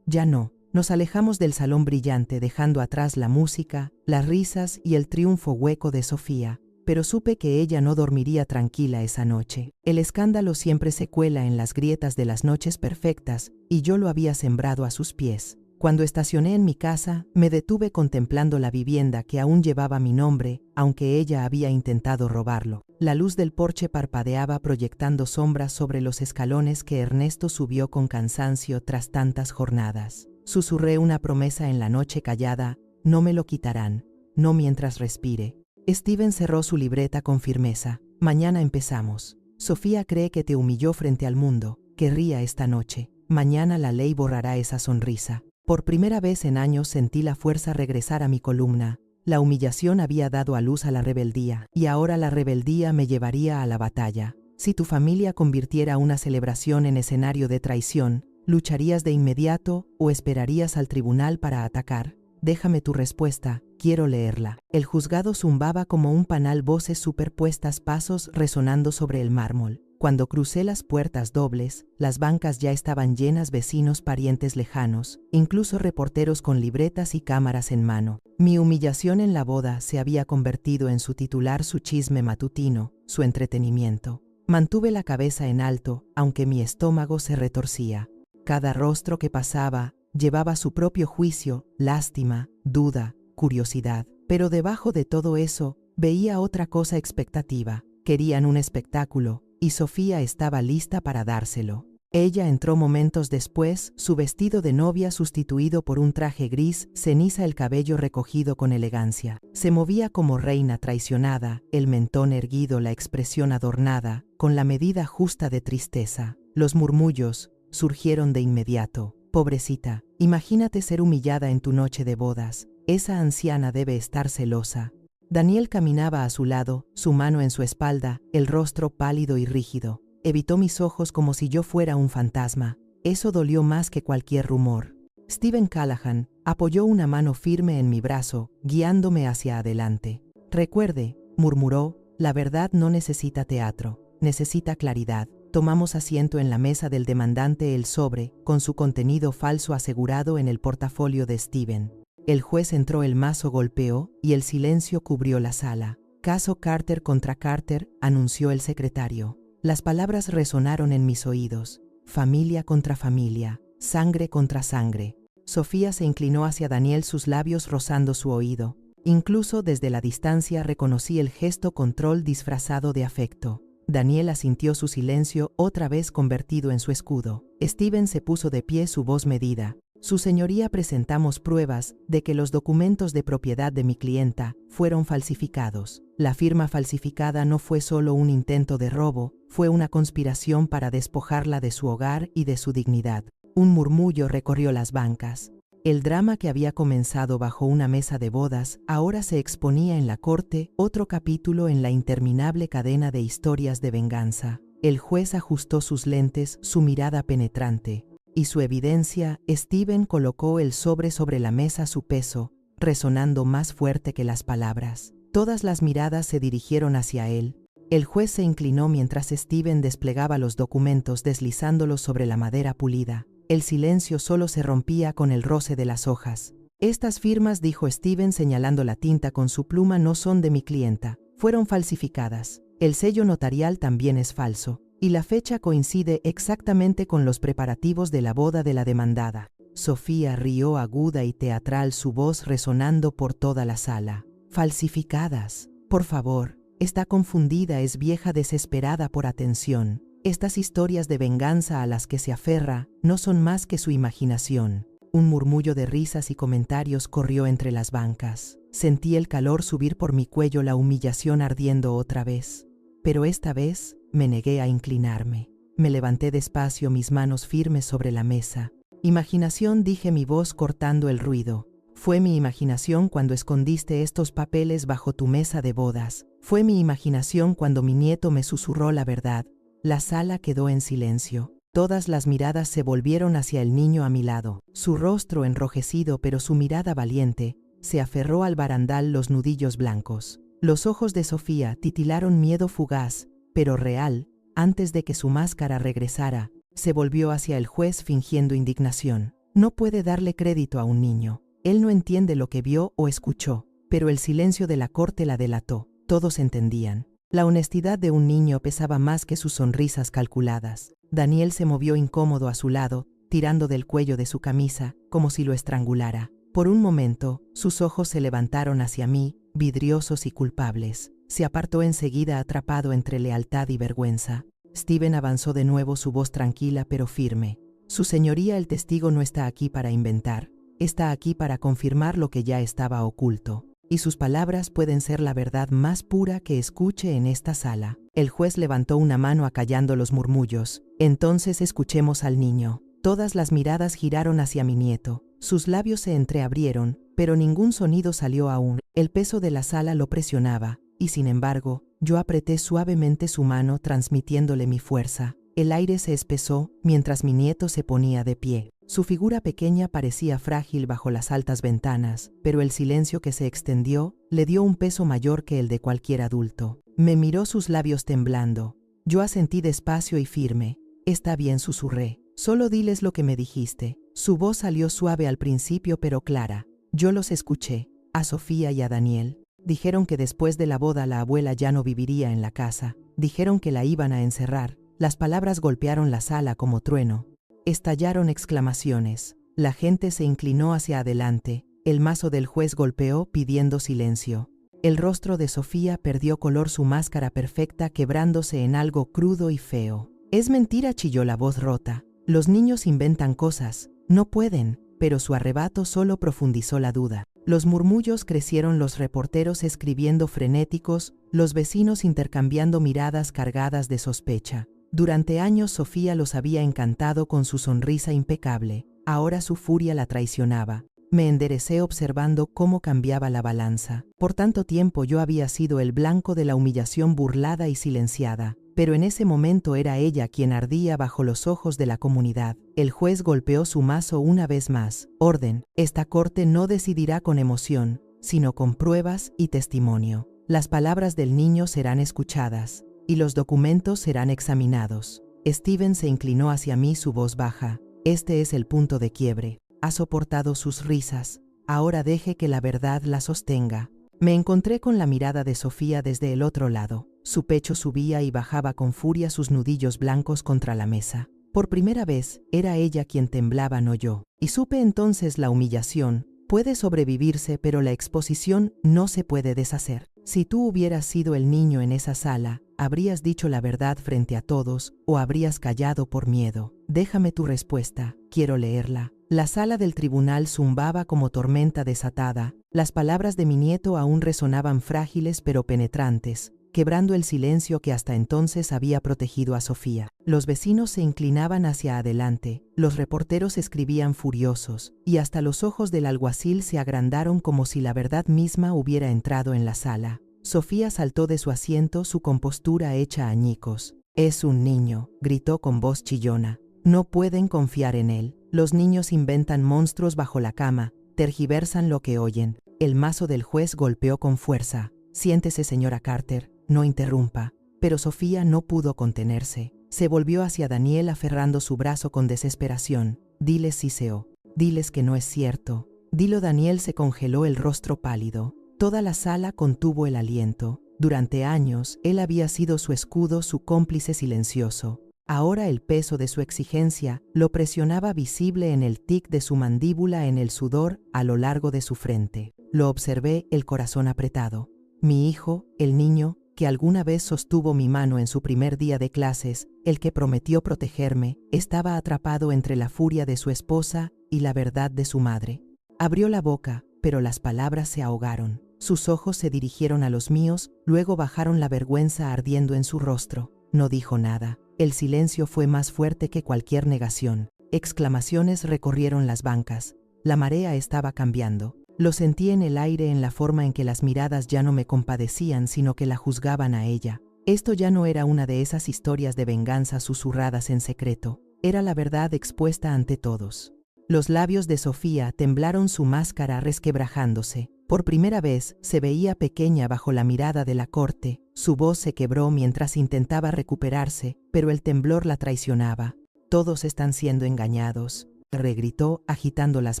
ya no. Nos alejamos del salón brillante, dejando atrás la música, las risas y el triunfo hueco de Sofía. Pero supe que ella no dormiría tranquila esa noche. El escándalo siempre se cuela en las grietas de las noches perfectas, y yo lo había sembrado a sus pies. Cuando estacioné en mi casa, me detuve contemplando la vivienda que aún llevaba mi nombre, aunque ella había intentado robarlo. La luz del porche parpadeaba proyectando sombras sobre los escalones que Ernesto subió con cansancio tras tantas jornadas. Susurré una promesa en la noche callada: no me lo quitarán, no mientras respire. Steven cerró su libreta con firmeza. Mañana empezamos. Sofía cree que te humilló frente al mundo. Querría esta noche. Mañana la ley borrará esa sonrisa. Por primera vez en años sentí la fuerza regresar a mi columna. La humillación había dado a luz a la rebeldía, y ahora la rebeldía me llevaría a la batalla. Si tu familia convirtiera una celebración en escenario de traición, ¿lucharías de inmediato o esperarías al tribunal para atacar? Déjame tu respuesta, quiero leerla. El juzgado zumbaba como un panal, voces superpuestas, pasos resonando sobre el mármol. Cuando crucé las puertas dobles, las bancas ya estaban llenas, vecinos, parientes lejanos, incluso reporteros con libretas y cámaras en mano. Mi humillación en la boda se había convertido en su titular, su chisme matutino, su entretenimiento. Mantuve la cabeza en alto, aunque mi estómago se retorcía. Cada rostro que pasaba llevaba su propio juicio, lástima, duda, curiosidad. Pero debajo de todo eso, veía otra cosa: expectativa. Querían un espectáculo, y Sofía estaba lista para dárselo. Ella entró momentos después, su vestido de novia sustituido por un traje gris ceniza, el cabello recogido con elegancia. Se movía como reina traicionada, el mentón erguido, la expresión adornada, con la medida justa de tristeza. Los murmullos surgieron de inmediato. Pobrecita, imagínate ser humillada en tu noche de bodas. Esa anciana debe estar celosa. Daniel caminaba a su lado, su mano en su espalda, el rostro pálido y rígido. Evitó mis ojos como si yo fuera un fantasma. Eso dolió más que cualquier rumor. Steven Callahan apoyó una mano firme en mi brazo, guiándome hacia adelante. Recuerde, murmuró, la verdad no necesita teatro, necesita claridad. Tomamos asiento en la mesa del demandante, el sobre, con su contenido falso asegurado en el portafolio de Steven. El juez entró, el mazo golpeó y el silencio cubrió la sala. Caso Carter contra Carter, anunció el secretario. Las palabras resonaron en mis oídos. Familia contra familia, sangre contra sangre. Sofía se inclinó hacia Daniel, sus labios rozando su oído. Incluso desde la distancia reconocí el gesto, control disfrazado de afecto. Daniel asintió, su silencio otra vez convertido en su escudo. Steven se puso de pie, su voz medida. Su señoría, presentamos pruebas de que los documentos de propiedad de mi clienta fueron falsificados. La firma falsificada no fue solo un intento de robo, fue una conspiración para despojarla de su hogar y de su dignidad. Un murmullo recorrió las bancas. El drama que había comenzado bajo una mesa de bodas ahora se exponía en la corte, otro capítulo en la interminable cadena de historias de venganza. El juez ajustó sus lentes, su mirada penetrante. Y su evidencia, Steven colocó el sobre la mesa a su peso, resonando más fuerte que las palabras. Todas las miradas se dirigieron hacia él. El juez se inclinó mientras Steven desplegaba los documentos deslizándolos sobre la madera pulida. El silencio solo se rompía con el roce de las hojas. Estas firmas, dijo Steven señalando la tinta con su pluma, no son de mi clienta. Fueron falsificadas. El sello notarial también es falso. Y la fecha coincide exactamente con los preparativos de la boda de la demandada. Sofía rió aguda y teatral, su voz resonando por toda la sala. Falsificadas. Por favor. Está confundida, es vieja desesperada por atención. Estas historias de venganza a las que se aferra no son más que su imaginación. Un murmullo de risas y comentarios corrió entre las bancas. Sentí el calor subir por mi cuello, la humillación ardiendo otra vez. Pero esta vez me negué a inclinarme. Me levanté despacio, mis manos firmes sobre la mesa. Imaginación, dije, mi voz cortando el ruido. Fue mi imaginación cuando escondiste estos papeles bajo tu mesa de bodas. Fue mi imaginación cuando mi nieto me susurró la verdad. La sala quedó en silencio. Todas las miradas se volvieron hacia el niño a mi lado. Su rostro enrojecido, pero su mirada valiente, se aferró al barandal, los nudillos blancos. Los ojos de Sofía titilaron miedo fugaz, pero real. Antes de que su máscara regresara, se volvió hacia el juez fingiendo indignación. No puede darle crédito a un niño. Él no entiende lo que vio o escuchó, pero el silencio de la corte la delató. Todos entendían. La honestidad de un niño pesaba más que sus sonrisas calculadas. Daniel se movió incómodo a su lado, tirando del cuello de su camisa, como si lo estrangulara. Por un momento, sus ojos se levantaron hacia mí, vidriosos y culpables. Se apartó enseguida, atrapado entre lealtad y vergüenza. Steven avanzó de nuevo, su voz tranquila pero firme. Su señoría, el testigo no está aquí para inventar. Está aquí para confirmar lo que ya estaba oculto. Y sus palabras pueden ser la verdad más pura que escuche en esta sala. El juez levantó una mano acallando los murmullos. Entonces escuchemos al niño. Todas las miradas giraron hacia mi nieto. Sus labios se entreabrieron, pero ningún sonido salió aún. El peso de la sala lo presionaba, y sin embargo, yo apreté suavemente su mano transmitiéndole mi fuerza. El aire se espesó mientras mi nieto se ponía de pie. Su figura pequeña parecía frágil bajo las altas ventanas, pero el silencio que se extendió le dio un peso mayor que el de cualquier adulto. Me miró, sus labios temblando. Yo asentí despacio y firme. Está bien, susurré. Solo diles lo que me dijiste. Su voz salió suave al principio pero clara. Yo los escuché, a Sofía y a Daniel. Dijeron que después de la boda la abuela ya no viviría en la casa. Dijeron que la iban a encerrar. Las palabras golpearon la sala como trueno. Estallaron exclamaciones. La gente se inclinó hacia adelante. El mazo del juez golpeó pidiendo silencio. El rostro de Sofía perdió color, su máscara perfecta quebrándose en algo crudo y feo. Es mentira, chilló la voz rota. Los niños inventan cosas. No pueden. Pero su arrebato solo profundizó la duda. Los murmullos crecieron, los reporteros escribiendo frenéticos, los vecinos intercambiando miradas cargadas de sospecha. Durante años Sofía los había encantado con su sonrisa impecable. Ahora su furia la traicionaba. Me enderecé observando cómo cambiaba la balanza. Por tanto tiempo yo había sido el blanco de la humillación, burlada y silenciada. Pero en ese momento era ella quien ardía bajo los ojos de la comunidad. El juez golpeó su mazo una vez más. Orden. Esta corte no decidirá con emoción, sino con pruebas y testimonio. Las palabras del niño serán escuchadas. Y los documentos serán examinados. Steven se inclinó hacia mí, su voz baja. Este es el punto de quiebre. Ha soportado sus risas. Ahora deje que la verdad la sostenga. Me encontré con la mirada de Sofía desde el otro lado. Su pecho subía y bajaba con furia, sus nudillos blancos contra la mesa. Por primera vez, era ella quien temblaba, no yo. Y supe entonces la humillación. Puede sobrevivirse, pero la exposición no se puede deshacer. Si tú hubieras sido el niño en esa sala, ¿habrías dicho la verdad frente a todos o habrías callado por miedo? Déjame tu respuesta, quiero leerla. La sala del tribunal zumbaba como tormenta desatada. Las palabras de mi nieto aún resonaban frágiles pero penetrantes, quebrando el silencio que hasta entonces había protegido a Sofía. Los vecinos se inclinaban hacia adelante, los reporteros escribían furiosos, y hasta los ojos del alguacil se agrandaron como si la verdad misma hubiera entrado en la sala. Sofía saltó de su asiento, su compostura hecha añicos. Es un niño, gritó con voz chillona. No pueden confiar en él. Los niños inventan monstruos bajo la cama, tergiversan lo que oyen. El mazo del juez golpeó con fuerza. Siéntese, señora Carter, no interrumpa. Pero Sofía no pudo contenerse. Se volvió hacia Daniel aferrando su brazo con desesperación. Diles, siseó. Diles que no es cierto. Dilo. Daniel se congeló el rostro pálido. Toda la sala contuvo el aliento. Durante años, él había sido su escudo, su cómplice silencioso. Ahora el peso de su exigencia lo presionaba visible en el tic de su mandíbula, en el sudor a lo largo de su frente. Lo observé, el corazón apretado. Mi hijo, el niño, que alguna vez sostuvo mi mano en su primer día de clases, el que prometió protegerme, estaba atrapado entre la furia de su esposa y la verdad de su madre. Abrió la boca, pero las palabras se ahogaron. Sus ojos se dirigieron a los míos, luego bajaron la vergüenza ardiendo en su rostro. No dijo nada. El silencio fue más fuerte que cualquier negación. Exclamaciones recorrieron las bancas. La marea estaba cambiando. Lo sentí en el aire, en la forma en que las miradas ya no me compadecían, sino que la juzgaban a ella. Esto ya no era una de esas historias de venganza susurradas en secreto. Era la verdad expuesta ante todos. Los labios de Sofía temblaron, su máscara resquebrajándose. Por primera vez se veía pequeña bajo la mirada de la corte. Su voz se quebró mientras intentaba recuperarse, pero el temblor la traicionaba. Todos están siendo engañados, regritó, agitando las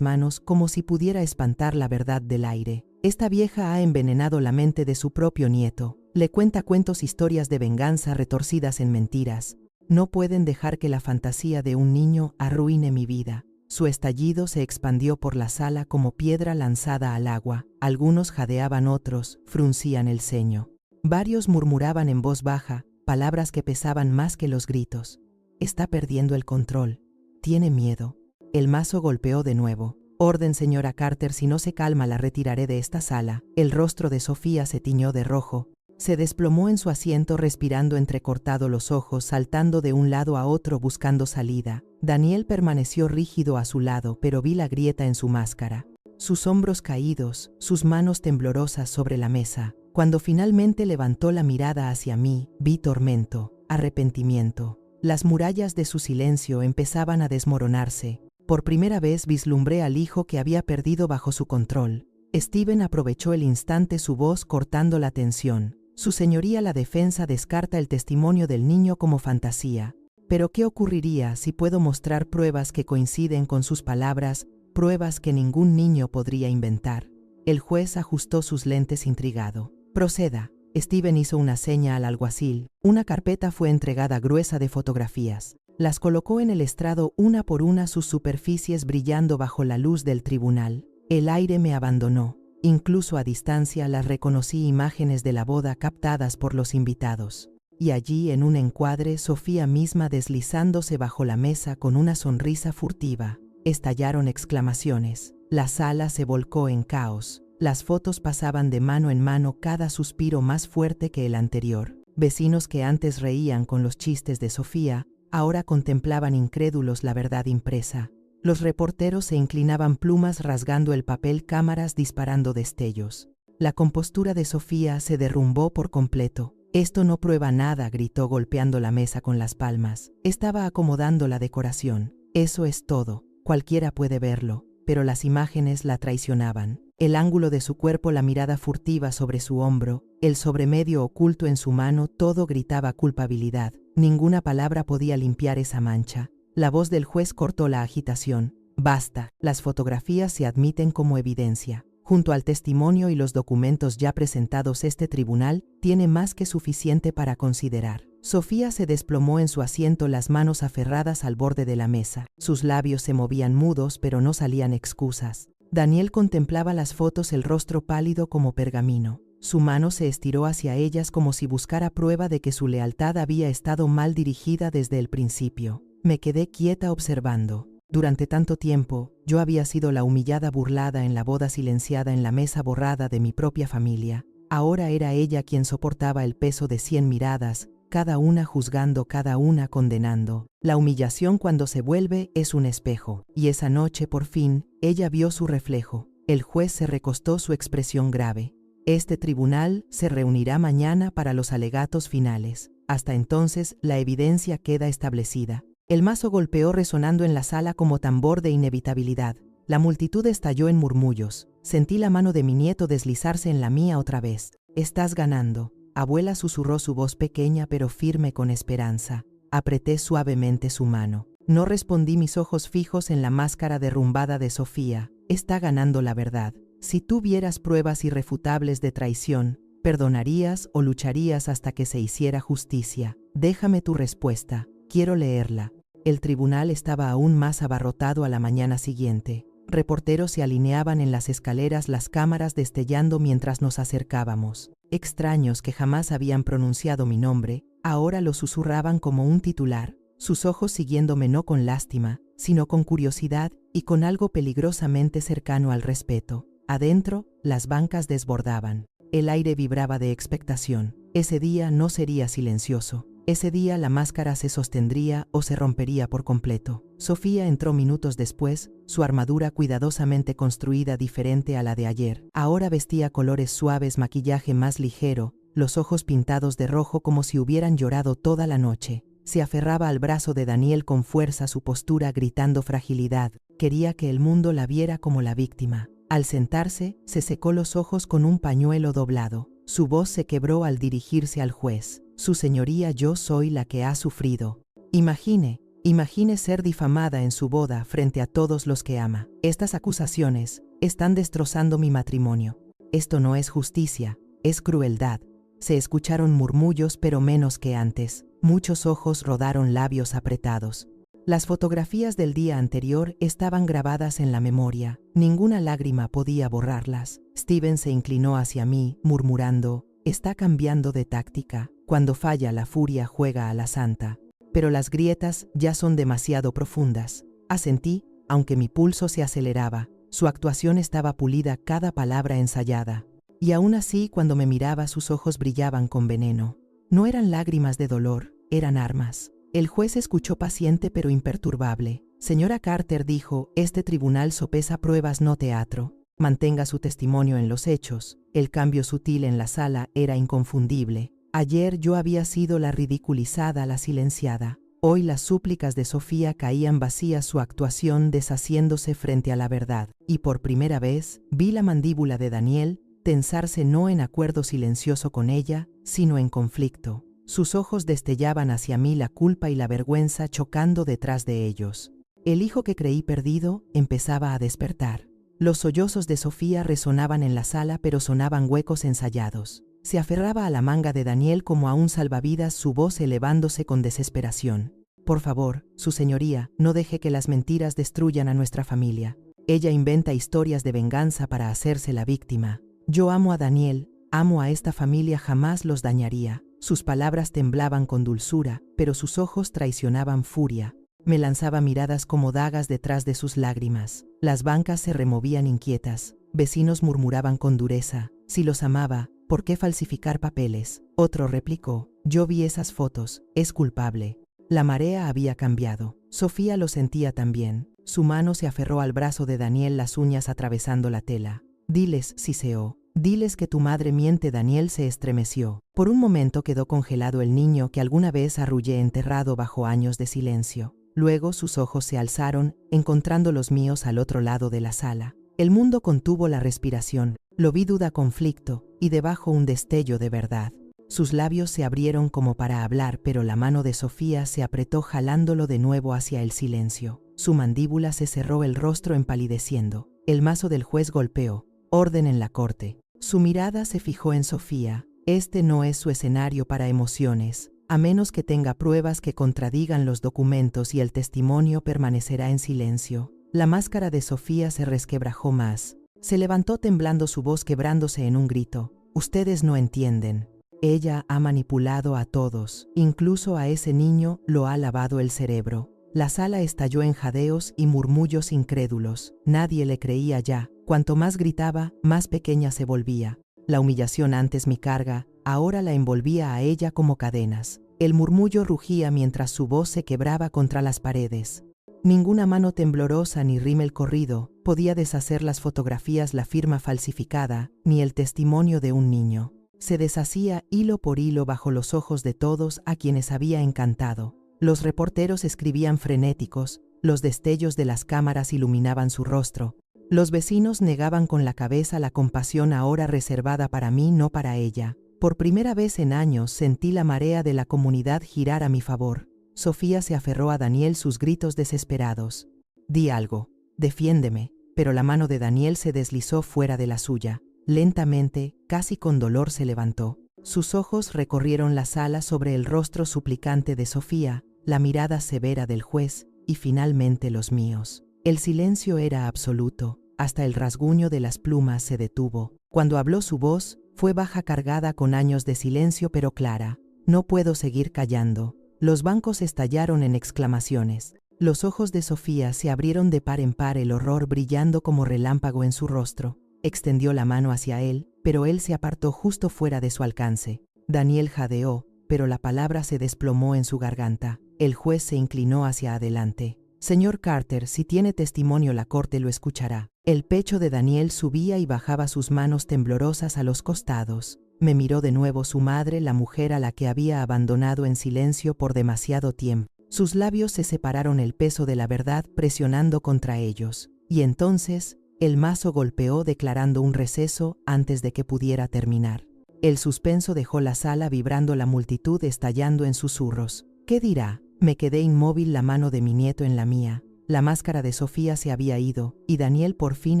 manos como si pudiera espantar la verdad del aire. Esta vieja ha envenenado la mente de su propio nieto. Le cuenta cuentos, historias de venganza retorcidas en mentiras. No pueden dejar que la fantasía de un niño arruine mi vida. Su estallido se expandió por la sala como piedra lanzada al agua. Algunos jadeaban, otros fruncían el ceño. Varios murmuraban en voz baja, palabras que pesaban más que los gritos. Está perdiendo el control. Tiene miedo. El mazo golpeó de nuevo. Orden, señora Carter, si no se calma la retiraré de esta sala. El rostro de Sofía se tiñó de rojo. Se desplomó en su asiento, respirando entrecortado, los ojos saltando de un lado a otro buscando salida. Daniel permaneció rígido a su lado, pero vi la grieta en su máscara. Sus hombros caídos, sus manos temblorosas sobre la mesa. Cuando finalmente levantó la mirada hacia mí, vi tormento, arrepentimiento. Las murallas de su silencio empezaban a desmoronarse. Por primera vez vislumbré al hijo que había perdido bajo su control. Steven aprovechó el instante, su voz cortando la tensión. Su señoría, la defensa descarta el testimonio del niño como fantasía. Pero ¿qué ocurriría si puedo mostrar pruebas que coinciden con sus palabras, pruebas que ningún niño podría inventar? El juez ajustó sus lentes intrigado. Proceda. Steven hizo una seña al alguacil. Una carpeta fue entregada gruesa de fotografías. Las colocó en el estrado una por una, sus superficies brillando bajo la luz del tribunal. El aire me abandonó. Incluso a distancia las reconocí, imágenes de la boda captadas por los invitados. Y allí, en un encuadre, Sofía misma deslizándose bajo la mesa con una sonrisa furtiva. Estallaron exclamaciones. La sala se volcó en caos. Las fotos pasaban de mano en mano, cada suspiro más fuerte que el anterior. Vecinos que antes reían con los chistes de Sofía, ahora contemplaban incrédulos la verdad impresa. Los reporteros se inclinaban, plumas rasgando el papel, cámaras disparando destellos. La compostura de Sofía se derrumbó por completo. «Esto no prueba nada», gritó golpeando la mesa con las palmas. Estaba acomodando la decoración. «Eso es todo. Cualquiera puede verlo». Pero las imágenes la traicionaban. El ángulo de su cuerpo, la mirada furtiva sobre su hombro, el sobremedio oculto en su mano, todo gritaba culpabilidad. Ninguna palabra podía limpiar esa mancha. La voz del juez cortó la agitación. «Basta. Las fotografías se admiten como evidencia. Junto al testimonio y los documentos ya presentados, este tribunal tiene más que suficiente para considerar». Sofía se desplomó en su asiento, las manos aferradas al borde de la mesa. Sus labios se movían mudos, pero no salían excusas. Daniel contemplaba las fotos, el rostro pálido como pergamino. Su mano se estiró hacia ellas como si buscara prueba de que su lealtad había estado mal dirigida desde el principio. Me quedé quieta observando. Durante tanto tiempo, yo había sido la humillada, burlada en la boda, silenciada en la mesa borrada de mi propia familia. Ahora era ella quien soportaba el peso de 100 miradas, cada una juzgando, cada una condenando. La humillación, cuando se vuelve, es un espejo. Y esa noche, por fin, ella vio su reflejo. El juez se recostó, su expresión grave. Este tribunal se reunirá mañana para los alegatos finales. Hasta entonces, la evidencia queda establecida. El mazo golpeó resonando en la sala como tambor de inevitabilidad. La multitud estalló en murmullos. Sentí la mano de mi nieto deslizarse en la mía otra vez. «Estás ganando», abuela susurró su voz pequeña pero firme con esperanza. Apreté suavemente su mano. No respondí, mis ojos fijos en la máscara derrumbada de Sofía. «Está ganando la verdad. Si tú vieras pruebas irrefutables de traición, ¿perdonarías o lucharías hasta que se hiciera justicia? Déjame tu respuesta. Quiero leerla». El tribunal estaba aún más abarrotado a la mañana siguiente. Reporteros se alineaban en las escaleras, las cámaras destellando mientras nos acercábamos. Extraños que jamás habían pronunciado mi nombre, ahora lo susurraban como un titular, sus ojos siguiéndome no con lástima, sino con curiosidad y con algo peligrosamente cercano al respeto. Adentro, las bancas desbordaban. El aire vibraba de expectación. Ese día no sería silencioso. Ese día la máscara se sostendría o se rompería por completo. Sofía entró minutos después, su armadura cuidadosamente construida diferente a la de ayer. Ahora vestía colores suaves, maquillaje más ligero, los ojos pintados de rojo como si hubieran llorado toda la noche. Se aferraba al brazo de Daniel con fuerza, su postura gritando fragilidad. Quería que el mundo la viera como la víctima. Al sentarse, se secó los ojos con un pañuelo doblado. Su voz se quebró al dirigirse al juez. «Su señoría, yo soy la que ha sufrido. Imagine ser difamada en su boda frente a todos los que ama. Estas acusaciones están destrozando mi matrimonio. Esto no es justicia, es crueldad». Se escucharon murmullos, pero menos que antes. Muchos ojos rodaron labios apretados. Las fotografías del día anterior estaban grabadas en la memoria. Ninguna lágrima podía borrarlas. Steven se inclinó hacia mí, murmurando: «Está cambiando de táctica. Cuando falla, la furia juega a la santa. Pero las grietas ya son demasiado profundas». Asentí, aunque mi pulso se aceleraba. Su actuación estaba pulida, cada palabra ensayada. Y aún así, cuando me miraba, sus ojos brillaban con veneno. No eran lágrimas de dolor, eran armas. El juez escuchó paciente pero imperturbable. «Señora Carter», dijo, «este tribunal sopesa pruebas, no teatro. Mantenga su testimonio en los hechos». El cambio sutil en la sala era inconfundible. Ayer yo había sido la ridiculizada, la silenciada. Hoy las súplicas de Sofía caían vacías, su actuación deshaciéndose frente a la verdad. Y por primera vez vi la mandíbula de Daniel tensarse, no en acuerdo silencioso con ella, sino en conflicto. Sus ojos destellaban hacia mí, la culpa y la vergüenza chocando detrás de ellos. El hijo que creí perdido empezaba a despertar. Los sollozos de Sofía resonaban en la sala, pero sonaban huecos ensayados. Se aferraba a la manga de Daniel como a un salvavidas, su voz elevándose con desesperación. «Por favor, su señoría, no deje que las mentiras destruyan a nuestra familia. Ella inventa historias de venganza para hacerse la víctima. Yo amo a Daniel, amo a esta familia, jamás los dañaría». Sus palabras temblaban con dulzura, pero sus ojos traicionaban furia. Me lanzaba miradas como dagas detrás de sus lágrimas. Las bancas se removían inquietas. Vecinos murmuraban con dureza: «Si los amaba, ¿por qué falsificar papeles?». Otro replicó: «Yo vi esas fotos, es culpable». La marea había cambiado. Sofía lo sentía también. Su mano se aferró al brazo de Daniel, las uñas atravesando la tela. «Diles», siseó. «Diles que tu madre miente». Daniel se estremeció. Por un momento quedó congelado el niño que alguna vez arrullé, enterrado bajo años de silencio. Luego sus ojos se alzaron, encontrando los míos al otro lado de la sala. El mundo contuvo la respiración. Lo vi, duda, conflicto, y debajo un destello de verdad. Sus labios se abrieron como para hablar, pero la mano de Sofía se apretó, jalándolo de nuevo hacia el silencio. Su mandíbula se cerró, el rostro empalideciendo. El mazo del juez golpeó: «Orden en la corte». Su mirada se fijó en Sofía. Este no es su escenario para emociones. A menos que tenga pruebas que contradigan los documentos, y el testimonio permanecerá en silencio. La máscara de Sofía se resquebrajó más. Se levantó temblando, su voz quebrándose en un grito: «Ustedes no entienden. Ella ha manipulado a todos, incluso a ese niño, lo ha lavado el cerebro». La sala estalló en jadeos y murmullos incrédulos. Nadie le creía ya. Cuanto más gritaba, más pequeña se volvía. La humillación, antes mi carga, ahora la envolvía a ella como cadenas. El murmullo rugía mientras su voz se quebraba contra las paredes. Ninguna mano temblorosa ni rímel corrido podía deshacer las fotografías, la firma falsificada, ni el testimonio de un niño. Se deshacía hilo por hilo bajo los ojos de todos a quienes había encantado. Los reporteros escribían frenéticos, los destellos de las cámaras iluminaban su rostro. Los vecinos negaban con la cabeza la compasión ahora reservada para mí, no para ella. Por primera vez en años sentí la marea de la comunidad girar a mi favor. Sofía se aferró a Daniel, sus gritos desesperados. «Di algo, defiéndeme», pero la mano de Daniel se deslizó fuera de la suya. Lentamente, casi con dolor, se levantó. Sus ojos recorrieron la sala sobre el rostro suplicante de Sofía, la mirada severa del juez y finalmente los míos. El silencio era absoluto, hasta el rasguño de las plumas se detuvo. Cuando habló su voz, fue baja, cargada con años de silencio, pero clara. «No puedo seguir callando». Los bancos estallaron en exclamaciones. Los ojos de Sofía se abrieron de par en par, el horror brillando como relámpago en su rostro. Extendió la mano hacia él, pero él se apartó justo fuera de su alcance. Daniel jadeó, pero la palabra se desplomó en su garganta. El juez se inclinó hacia adelante. «Señor Carter, si tiene testimonio, la corte lo escuchará». El pecho de Daniel subía y bajaba, sus manos temblorosas a los costados. Me miró de nuevo su madre, la mujer a la que había abandonado en silencio por demasiado tiempo. Sus labios se separaron, el peso de la verdad presionando contra ellos. Y entonces, el mazo golpeó, declarando un receso antes de que pudiera terminar. El suspenso dejó la sala vibrando, la multitud estallando en susurros. «¿Qué dirá?». Me quedé inmóvil, la mano de mi nieto en la mía. La máscara de Sofía se había ido, y Daniel por fin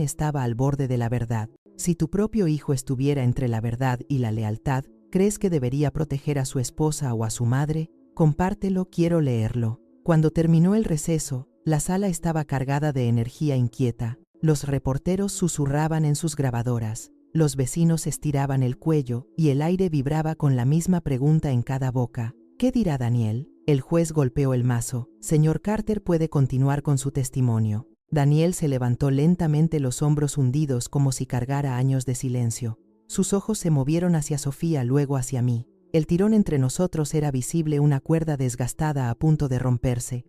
estaba al borde de la verdad. «Si tu propio hijo estuviera entre la verdad y la lealtad, ¿crees que debería proteger a su esposa o a su madre? Compártelo, quiero leerlo». Cuando terminó el receso, la sala estaba cargada de energía inquieta. Los reporteros susurraban en sus grabadoras, los vecinos estiraban el cuello y el aire vibraba con la misma pregunta en cada boca. «¿Qué dirá Daniel?». El juez golpeó el mazo. «Señor Carter, puede continuar con su testimonio». Daniel se levantó lentamente, los hombros hundidos como si cargara años de silencio. Sus ojos se movieron hacia Sofía, luego hacia mí. El tirón entre nosotros era visible, una cuerda desgastada a punto de romperse.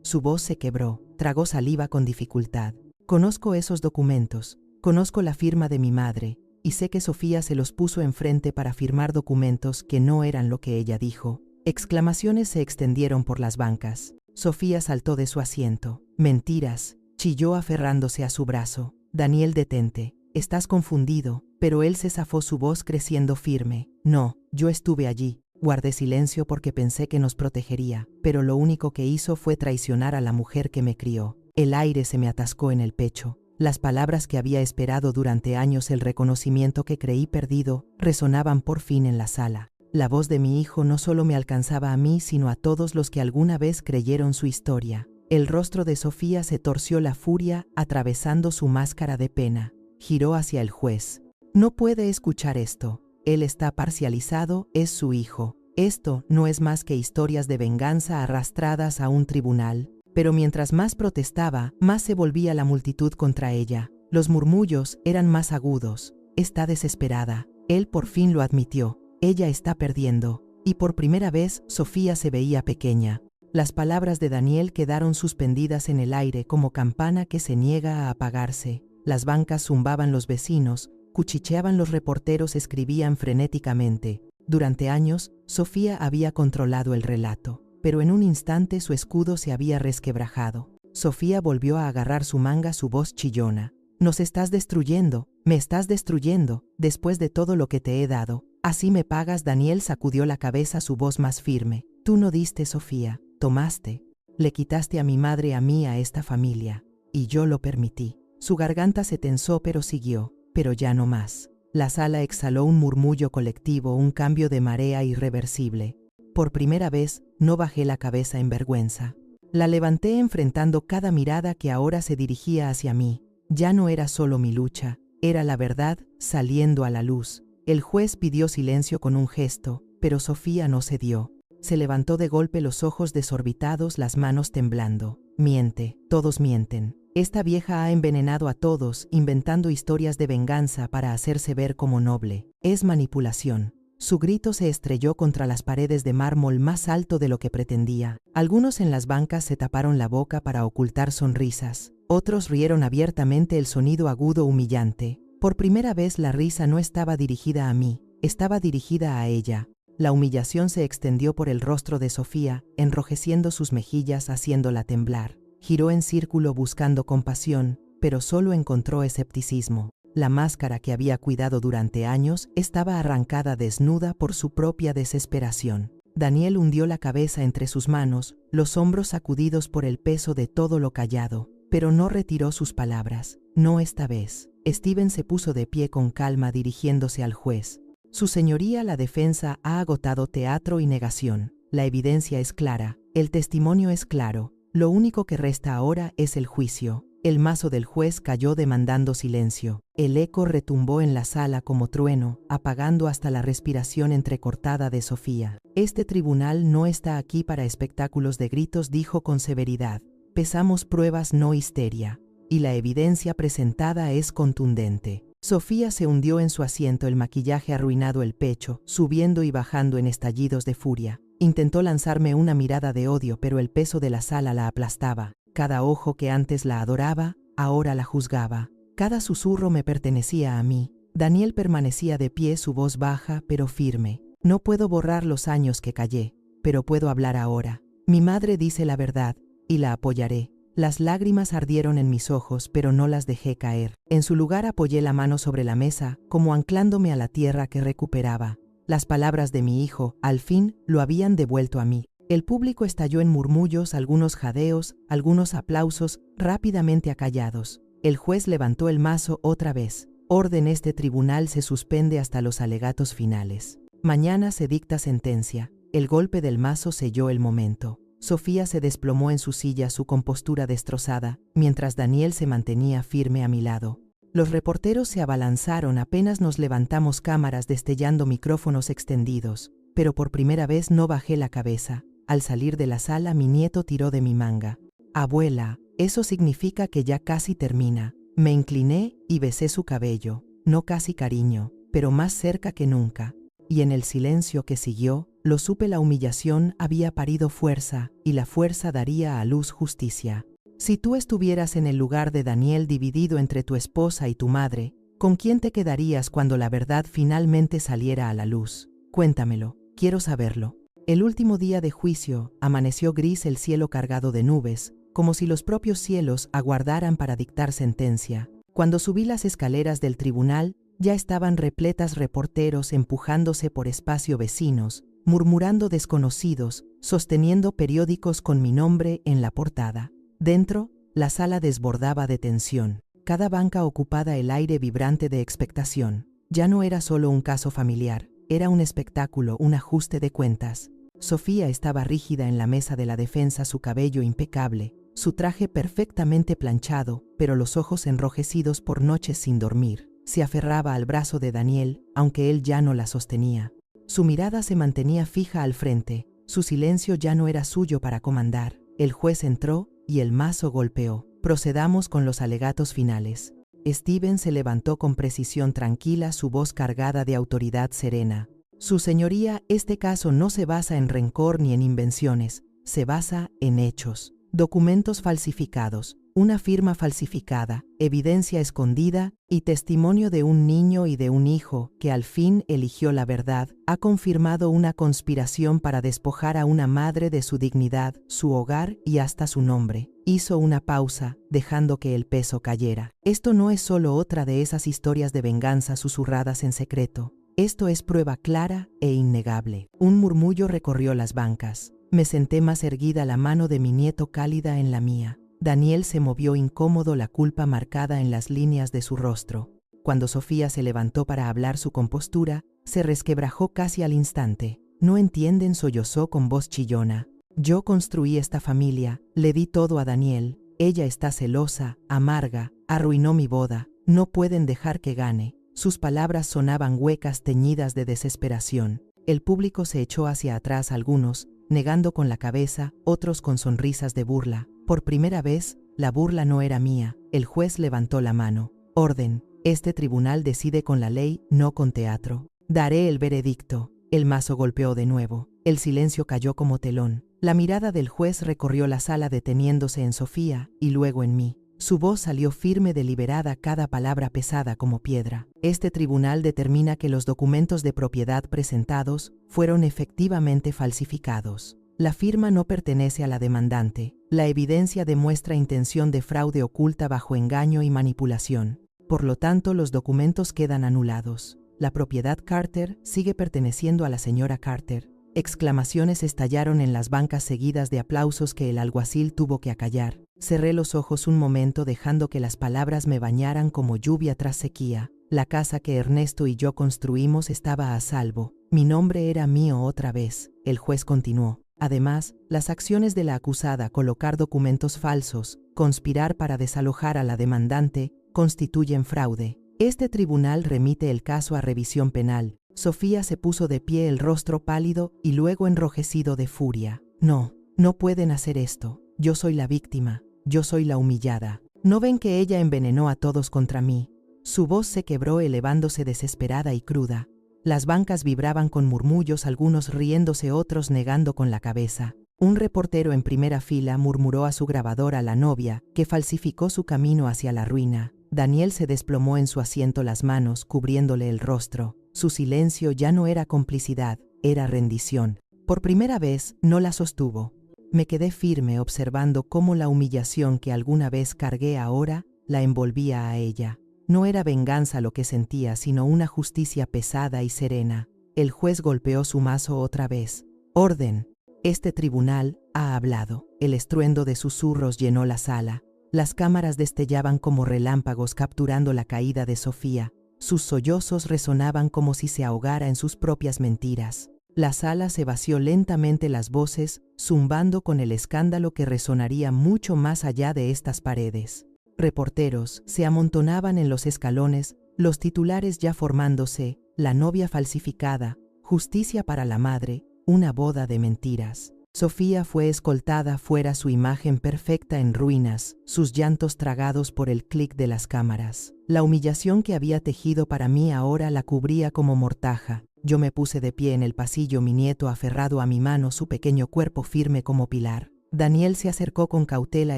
Su voz se quebró, tragó saliva con dificultad. «Conozco esos documentos, conozco la firma de mi madre, y sé que Sofía se los puso enfrente para firmar documentos que no eran lo que ella dijo». Exclamaciones se extendieron por las bancas. Sofía saltó de su asiento. «Mentiras», chilló aferrándose a su brazo. «Daniel, detente. Estás confundido». Pero él se zafó, su voz creciendo firme. «No, yo estuve allí». Guardé silencio porque pensé que nos protegería, pero lo único que hizo fue traicionar a la mujer que me crió. El aire se me atascó en el pecho. Las palabras que había esperado durante años, el reconocimiento que creí perdido, resonaban por fin en la sala. La voz de mi hijo no solo me alcanzaba a mí, sino a todos los que alguna vez creyeron su historia. El rostro de Sofía se torció, la furia atravesando su máscara de pena. Giró hacia el juez. «No puede escuchar esto. Él está parcializado, es su hijo. Esto no es más que historias de venganza arrastradas a un tribunal». Pero mientras más protestaba, más se volvía la multitud contra ella. Los murmullos eran más agudos. «Está desesperada». Él por fin lo admitió. «Ella está perdiendo». Y por primera vez, Sofía se veía pequeña. Las palabras de Daniel quedaron suspendidas en el aire como campana que se niega a apagarse. Las bancas zumbaban, los vecinos cuchicheaban, los reporteros escribían frenéticamente. Durante años, Sofía había controlado el relato, pero en un instante su escudo se había resquebrajado. Sofía volvió a agarrar su manga, su voz chillona. «Nos estás destruyendo, me estás destruyendo, después de todo lo que te he dado. Así me pagas». Daniel sacudió la cabeza, su voz más firme. «Tú no diste, Sofía, tomaste. Le quitaste a mi madre, a mí, a esta familia. Y yo lo permití». Su garganta se tensó, pero siguió. «Pero ya no más». La sala exhaló un murmullo colectivo, un cambio de marea irreversible. Por primera vez, no bajé la cabeza en vergüenza. La levanté enfrentando cada mirada que ahora se dirigía hacia mí. Ya no era solo mi lucha, era la verdad saliendo a la luz. El juez pidió silencio con un gesto, pero Sofía no cedió. Se levantó de golpe, los ojos desorbitados, las manos temblando. «Miente, todos mienten. Esta vieja ha envenenado a todos, inventando historias de venganza para hacerse ver como noble. Es manipulación». Su grito se estrelló contra las paredes de mármol más alto de lo que pretendía. Algunos en las bancas se taparon la boca para ocultar sonrisas. Otros rieron abiertamente el sonido agudo humillante. Por primera vez la risa no estaba dirigida a mí, estaba dirigida a ella. La humillación se extendió por el rostro de Sofía, enrojeciendo sus mejillas, haciéndola temblar. Giró en círculo buscando compasión, pero solo encontró escepticismo. La máscara que había cuidado durante años estaba arrancada desnuda por su propia desesperación. Daniel hundió la cabeza entre sus manos, los hombros sacudidos por el peso de todo lo callado, pero no retiró sus palabras. No esta vez. Steven se puso de pie con calma dirigiéndose al juez. Su señoría, la defensa ha agotado teatro y negación. La evidencia es clara, el testimonio es claro. Lo único que resta ahora es el juicio. El mazo del juez cayó demandando silencio. El eco retumbó en la sala como trueno, apagando hasta la respiración entrecortada de Sofía. Este tribunal no está aquí para espectáculos de gritos, dijo con severidad. Pesamos pruebas, no histeria. Y la evidencia presentada es contundente. Sofía se hundió en su asiento, el maquillaje arruinado, el pecho, subiendo y bajando en estallidos de furia. Intentó lanzarme una mirada de odio, pero el peso de la sala la aplastaba. Cada ojo que antes la adoraba, ahora la juzgaba. Cada susurro me pertenecía a mí. Daniel permanecía de pie, su voz baja pero firme. No puedo borrar los años que callé, pero puedo hablar ahora. Mi madre dice la verdad, y la apoyaré. Las lágrimas ardieron en mis ojos, pero no las dejé caer. En su lugar apoyé la mano sobre la mesa, como anclándome a la tierra que recuperaba. Las palabras de mi hijo, al fin, lo habían devuelto a mí. El público estalló en murmullos, algunos jadeos, algunos aplausos, rápidamente acallados. El juez levantó el mazo otra vez. Orden: este tribunal se suspende hasta los alegatos finales. Mañana se dicta sentencia. El golpe del mazo selló el momento. Sofía se desplomó en su silla, su compostura destrozada, mientras Daniel se mantenía firme a mi lado. Los reporteros se abalanzaron apenas nos levantamos, cámaras destellando, micrófonos extendidos, pero por primera vez no bajé la cabeza. Al salir de la sala, mi nieto tiró de mi manga. Abuela, eso significa que ya casi termina. Me incliné y besé su cabello, no casi cariño, pero más cerca que nunca. Y en el silencio que siguió, lo supe: la humillación había parido fuerza, y la fuerza daría a luz justicia. Si tú estuvieras en el lugar de Daniel, dividido entre tu esposa y tu madre, ¿con quién te quedarías cuando la verdad finalmente saliera a la luz? Cuéntamelo, quiero saberlo. El último día de juicio, amaneció gris, el cielo cargado de nubes, como si los propios cielos aguardaran para dictar sentencia. Cuando subí las escaleras del tribunal, ya estaban repletas, reporteros empujándose por espacio, vecinos, murmurando, desconocidos, sosteniendo periódicos con mi nombre en la portada. Dentro, la sala desbordaba de tensión. Cada banca ocupada, el aire vibrante de expectación. Ya no era solo un caso familiar, era un espectáculo, un ajuste de cuentas. Sofía estaba rígida en la mesa de la defensa, su cabello impecable, su traje perfectamente planchado, pero los ojos enrojecidos por noches sin dormir. Se aferraba al brazo de Daniel, aunque él ya no la sostenía. Su mirada se mantenía fija al frente, su silencio ya no era suyo para comandar. El juez entró y el mazo golpeó. Procedamos con los alegatos finales. Steven se levantó con precisión tranquila, su voz cargada de autoridad serena. Su señoría, este caso no se basa en rencor ni en invenciones, se basa en hechos. Documentos falsificados, una firma falsificada, evidencia escondida y testimonio de un niño y de un hijo que al fin eligió la verdad, ha confirmado una conspiración para despojar a una madre de su dignidad, su hogar y hasta su nombre. Hizo una pausa, dejando que el peso cayera. Esto no es solo otra de esas historias de venganza susurradas en secreto. Esto es prueba clara e innegable. Un murmullo recorrió las bancas. Me senté más erguida, la mano de mi nieto cálida en la mía. Daniel se movió incómodo, la culpa marcada en las líneas de su rostro. Cuando Sofía se levantó para hablar, su compostura se resquebrajó casi al instante. No entienden, sollozó con voz chillona. Yo construí esta familia, le di todo a Daniel. Ella está celosa, amarga, arruinó mi boda. No pueden dejar que gane. Sus palabras sonaban huecas, teñidas de desesperación. El público se echó hacia atrás, algunos negando con la cabeza, otros con sonrisas de burla. Por primera vez, la burla no era mía. El juez levantó la mano. Orden. Este tribunal decide con la ley, no con teatro. Daré el veredicto. El mazo golpeó de nuevo. El silencio cayó como telón. La mirada del juez recorrió la sala deteniéndose en Sofía y luego en mí. Su voz salió firme, deliberada, cada palabra pesada como piedra. Este tribunal determina que los documentos de propiedad presentados fueron efectivamente falsificados. La firma no pertenece a la demandante. La evidencia demuestra intención de fraude oculta bajo engaño y manipulación. Por lo tanto, los documentos quedan anulados. La propiedad Carter sigue perteneciendo a la señora Carter. Exclamaciones estallaron en las bancas seguidas de aplausos que el alguacil tuvo que acallar. Cerré los ojos un momento dejando que las palabras me bañaran como lluvia tras sequía. La casa que Ernesto y yo construimos estaba a salvo. Mi nombre era mío otra vez. El juez continuó. Además, las acciones de la acusada, colocar documentos falsos, conspirar para desalojar a la demandante, constituyen fraude. Este tribunal remite el caso a revisión penal. Sofía se puso de pie, el rostro pálido y luego enrojecido de furia. No, no pueden hacer esto. Yo soy la víctima. Yo soy la humillada. ¿No ven que ella envenenó a todos contra mí? Su voz se quebró elevándose desesperada y cruda. Las bancas vibraban con murmullos, algunos riéndose, otros negando con la cabeza. Un reportero en primera fila murmuró a su grabadora la novia, que falsificó su camino hacia la ruina. Daniel se desplomó en su asiento, las manos cubriéndole el rostro. Su silencio ya no era complicidad, era rendición. Por primera vez no la sostuvo. Me quedé firme observando cómo la humillación que alguna vez cargué ahora la envolvía a ella. No era venganza lo que sentía, sino una justicia pesada y serena. El juez golpeó su mazo otra vez. Orden. Este tribunal ha hablado. El estruendo de susurros llenó la sala. Las cámaras destellaban como relámpagos capturando la caída de Sofía. Sus sollozos resonaban como si se ahogara en sus propias mentiras. La sala se vació lentamente, las voces zumbando con el escándalo que resonaría mucho más allá de estas paredes. Reporteros se amontonaban en los escalones, los titulares ya formándose: la novia falsificada, justicia para la madre, una boda de mentiras. Sofía fue escoltada fuera, su imagen perfecta en ruinas, sus llantos tragados por el clic de las cámaras. La humillación que había tejido para mí ahora la cubría como mortaja. Yo me puse de pie en el pasillo, mi nieto aferrado a mi mano, su pequeño cuerpo firme como pilar. Daniel se acercó con cautela,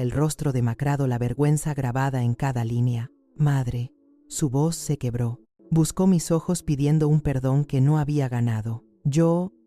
el rostro demacrado, la vergüenza grabada en cada línea. Madre. Su voz se quebró. Buscó mis ojos pidiendo un perdón que no había ganado.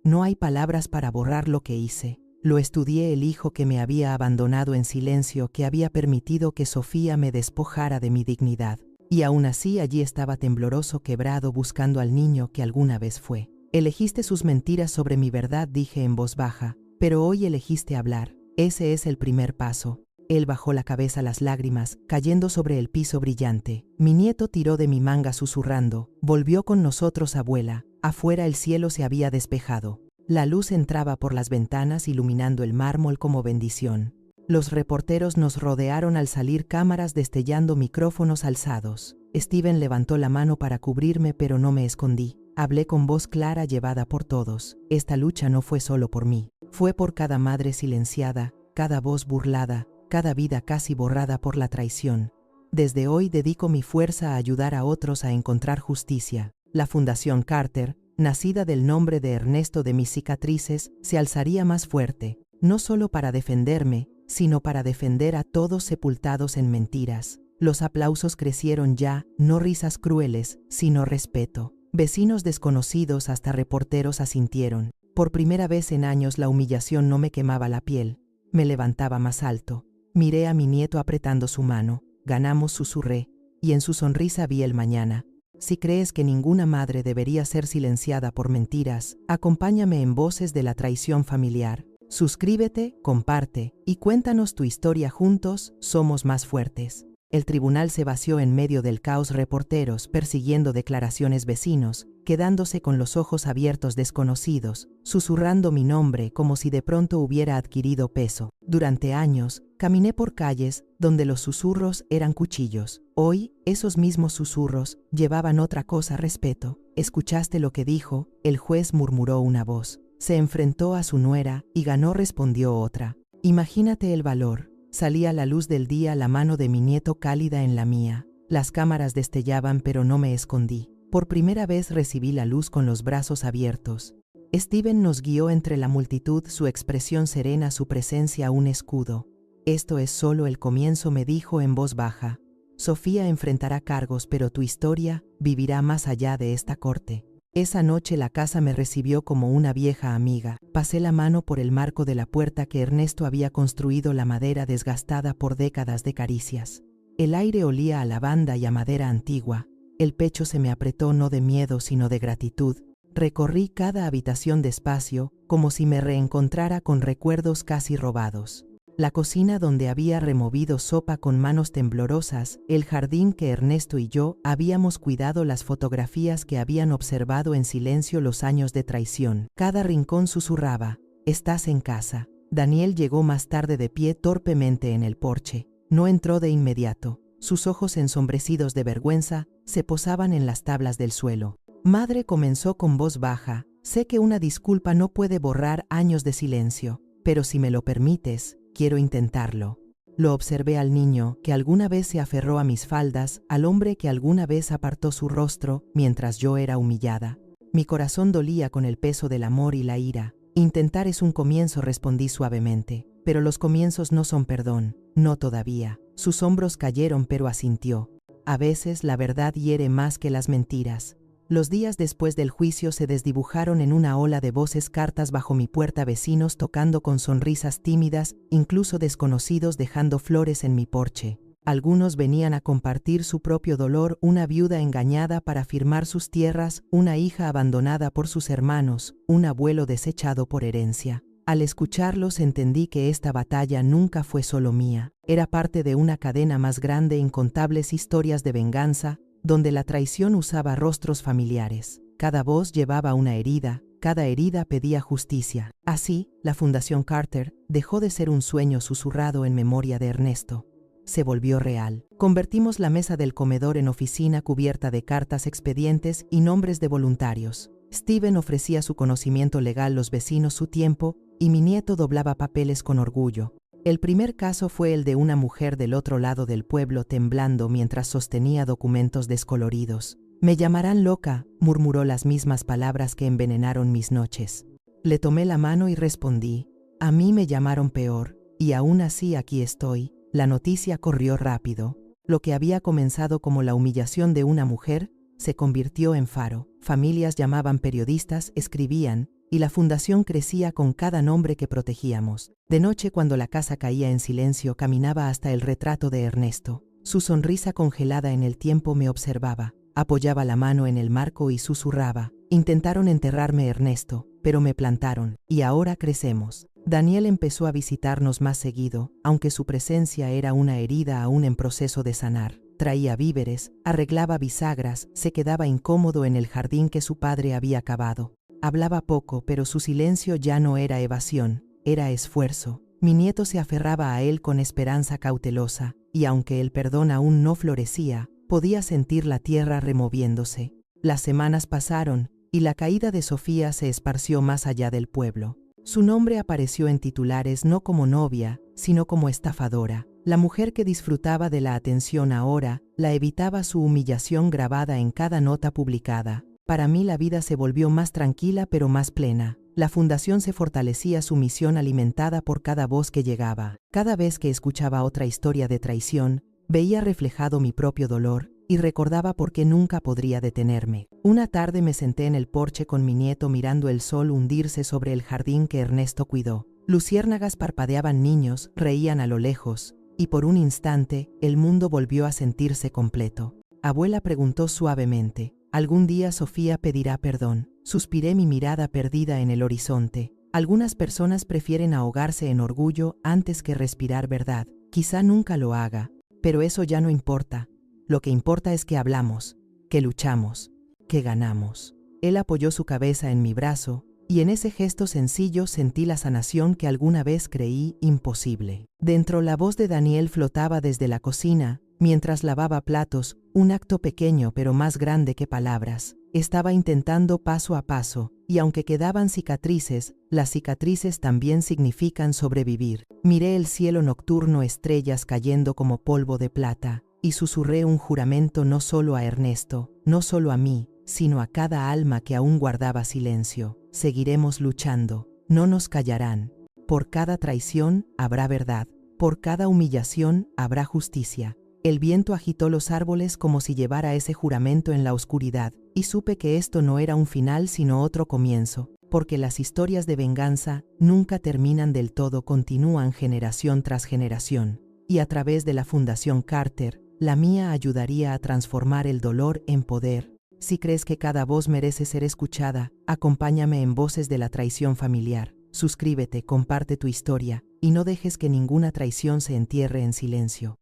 No hay palabras para borrar lo que hice. Lo estudié, el hijo que me había abandonado en silencio, que había permitido que Sofía me despojara de mi dignidad. Y aún así allí estaba, tembloroso, quebrado, buscando al niño que alguna vez fue. Elegiste sus mentiras sobre mi verdad, dije en voz baja, pero hoy elegiste hablar. Ese es el primer paso. Él bajó la cabeza, las lágrimas cayendo sobre el piso brillante. Mi nieto tiró de mi manga susurrando. Volvió con nosotros, abuela. Afuera el cielo se había despejado. La luz entraba por las ventanas iluminando el mármol como bendición. Los reporteros nos rodearon al salir, cámaras destellando, micrófonos alzados. Steven levantó la mano para cubrirme, pero no me escondí. Hablé con voz clara, llevada por todos. Esta lucha no fue solo por mí. Fue por cada madre silenciada, cada voz burlada, cada vida casi borrada por la traición. Desde hoy dedico mi fuerza a ayudar a otros a encontrar justicia. La Fundación Carter, nacida del nombre de Ernesto, de mis cicatrices, se alzaría más fuerte, no solo para defenderme, sino para defender a todos sepultados en mentiras. Los aplausos crecieron ya, no risas crueles, sino respeto. Vecinos desconocidos, hasta reporteros asintieron. Por primera vez en años la humillación no me quemaba la piel, me levantaba más alto. Miré a mi nieto apretando su mano. Ganamos, susurré, y en su sonrisa vi el mañana. Si crees que ninguna madre debería ser silenciada por mentiras, acompáñame en Voces de la Traición Familiar. Suscríbete, comparte y cuéntanos tu historia. Juntos somos más fuertes. El tribunal se vació en medio del caos, reporteros persiguiendo declaraciones, vecinos quedándose con los ojos abiertos, desconocidos susurrando mi nombre como si de pronto hubiera adquirido peso. Durante años caminé por calles donde los susurros eran cuchillos. Hoy esos mismos susurros llevaban otra cosa: respeto. ¿Escuchaste lo que dijo? El juez murmuró una voz. Se enfrentó a su nuera y ganó, respondió otra. Imagínate el valor. Salí a la luz del día, la mano de mi nieto cálida en la mía. Las cámaras destellaban, pero no me escondí. Por primera vez recibí la luz con los brazos abiertos. Steven nos guió entre la multitud, su expresión serena, su presencia un escudo. Esto es solo el comienzo, me dijo en voz baja. Sofía enfrentará cargos, pero tu historia vivirá más allá de esta corte. Esa noche la casa me recibió como una vieja amiga. Pasé la mano por el marco de la puerta que Ernesto había construido, la madera desgastada por décadas de caricias. El aire olía a lavanda y a madera antigua. El pecho se me apretó, no de miedo sino de gratitud. Recorrí cada habitación despacio, como si me reencontrara con recuerdos casi robados. La cocina donde había removido sopa con manos temblorosas, el jardín que Ernesto y yo habíamos cuidado, las fotografías que habían observado en silencio los años de traición. Cada rincón susurraba: «Estás en casa». Daniel llegó más tarde, de pie torpemente en el porche. No entró de inmediato. Sus ojos ensombrecidos de vergüenza se posaban en las tablas del suelo. «Madre», comenzó con voz baja, «sé que una disculpa no puede borrar años de silencio, pero si me lo permites, quiero intentarlo». Lo observé al niño que alguna vez se aferró a mis faldas, al hombre que alguna vez apartó su rostro mientras yo era humillada. Mi corazón dolía con el peso del amor y la ira. «Intentar es un comienzo», respondí suavemente, «pero los comienzos no son perdón, no todavía». Sus hombros cayeron, pero asintió. A veces la verdad hiere más que las mentiras. Los días después del juicio se desdibujaron en una ola de voces, cartas bajo mi puerta, vecinos tocando con sonrisas tímidas, incluso desconocidos dejando flores en mi porche. Algunos venían a compartir su propio dolor, una viuda engañada para firmar sus tierras, una hija abandonada por sus hermanos, un abuelo desechado por herencia. Al escucharlos entendí que esta batalla nunca fue solo mía, era parte de una cadena más grande, incontables historias de venganza, donde la traición usaba rostros familiares. Cada voz llevaba una herida, cada herida pedía justicia. Así, la Fundación Carter dejó de ser un sueño susurrado en memoria de Ernesto. Se volvió real. Convertimos la mesa del comedor en oficina cubierta de cartas, expedientes y nombres de voluntarios. Steven ofrecía su conocimiento legal, los vecinos su tiempo, y mi nieto doblaba papeles con orgullo. El primer caso fue el de una mujer del otro lado del pueblo, temblando mientras sostenía documentos descoloridos. «Me llamarán loca», murmuró las mismas palabras que envenenaron mis noches. Le tomé la mano y respondí: «A mí me llamaron peor, y aún así aquí estoy». La noticia corrió rápido. Lo que había comenzado como la humillación de una mujer se convirtió en faro. Familias llamaban, periodistas escribían, y la fundación crecía con cada nombre que protegíamos. De noche, cuando la casa caía en silencio, caminaba hasta el retrato de Ernesto. Su sonrisa congelada en el tiempo me observaba. Apoyaba la mano en el marco y susurraba: «Intentaron enterrarme, Ernesto, pero me plantaron, y ahora crecemos». Daniel empezó a visitarnos más seguido, aunque su presencia era una herida aún en proceso de sanar. Traía víveres, arreglaba bisagras, se quedaba incómodo en el jardín que su padre había cavado. Hablaba poco, pero su silencio ya no era evasión, era esfuerzo. Mi nieto se aferraba a él con esperanza cautelosa, y aunque el perdón aún no florecía, podía sentir la tierra removiéndose. Las semanas pasaron, y la caída de Sofía se esparció más allá del pueblo. Su nombre apareció en titulares no como novia, sino como estafadora. La mujer que disfrutaba de la atención ahora la evitaba, su humillación grabada en cada nota publicada. Para mí la vida se volvió más tranquila pero más plena. La fundación se fortalecía, su misión alimentada por cada voz que llegaba. Cada vez que escuchaba otra historia de traición, veía reflejado mi propio dolor y recordaba por qué nunca podría detenerme. Una tarde me senté en el porche con mi nieto mirando el sol hundirse sobre el jardín que Ernesto cuidó. Luciérnagas parpadeaban, niños reían a lo lejos, y por un instante el mundo volvió a sentirse completo. Abuela, preguntó suavemente, ¿algún día Sofía pedirá perdón? Suspiré, mi mirada perdida en el horizonte. Algunas personas prefieren ahogarse en orgullo antes que respirar verdad. Quizá nunca lo haga, pero eso ya no importa. Lo que importa es que hablamos, que luchamos, que ganamos. Él apoyó su cabeza en mi brazo, y en ese gesto sencillo sentí la sanación que alguna vez creí imposible. Dentro, la voz de Daniel flotaba desde la cocina, mientras lavaba platos, un acto pequeño pero más grande que palabras. Estaba intentando paso a paso, y aunque quedaban cicatrices, las cicatrices también significan sobrevivir. Miré el cielo nocturno, estrellas cayendo como polvo de plata, y susurré un juramento no solo a Ernesto, no solo a mí, sino a cada alma que aún guardaba silencio. Seguiremos luchando, no nos callarán. Por cada traición habrá verdad, por cada humillación habrá justicia. El viento agitó los árboles como si llevara ese juramento en la oscuridad, y supe que esto no era un final sino otro comienzo, porque las historias de venganza nunca terminan del todo, continúan generación tras generación. Y a través de la Fundación Carter, la mía ayudaría a transformar el dolor en poder. Si crees que cada voz merece ser escuchada, acompáñame en Voces de la Traición Familiar. Suscríbete, comparte tu historia, y no dejes que ninguna traición se entierre en silencio.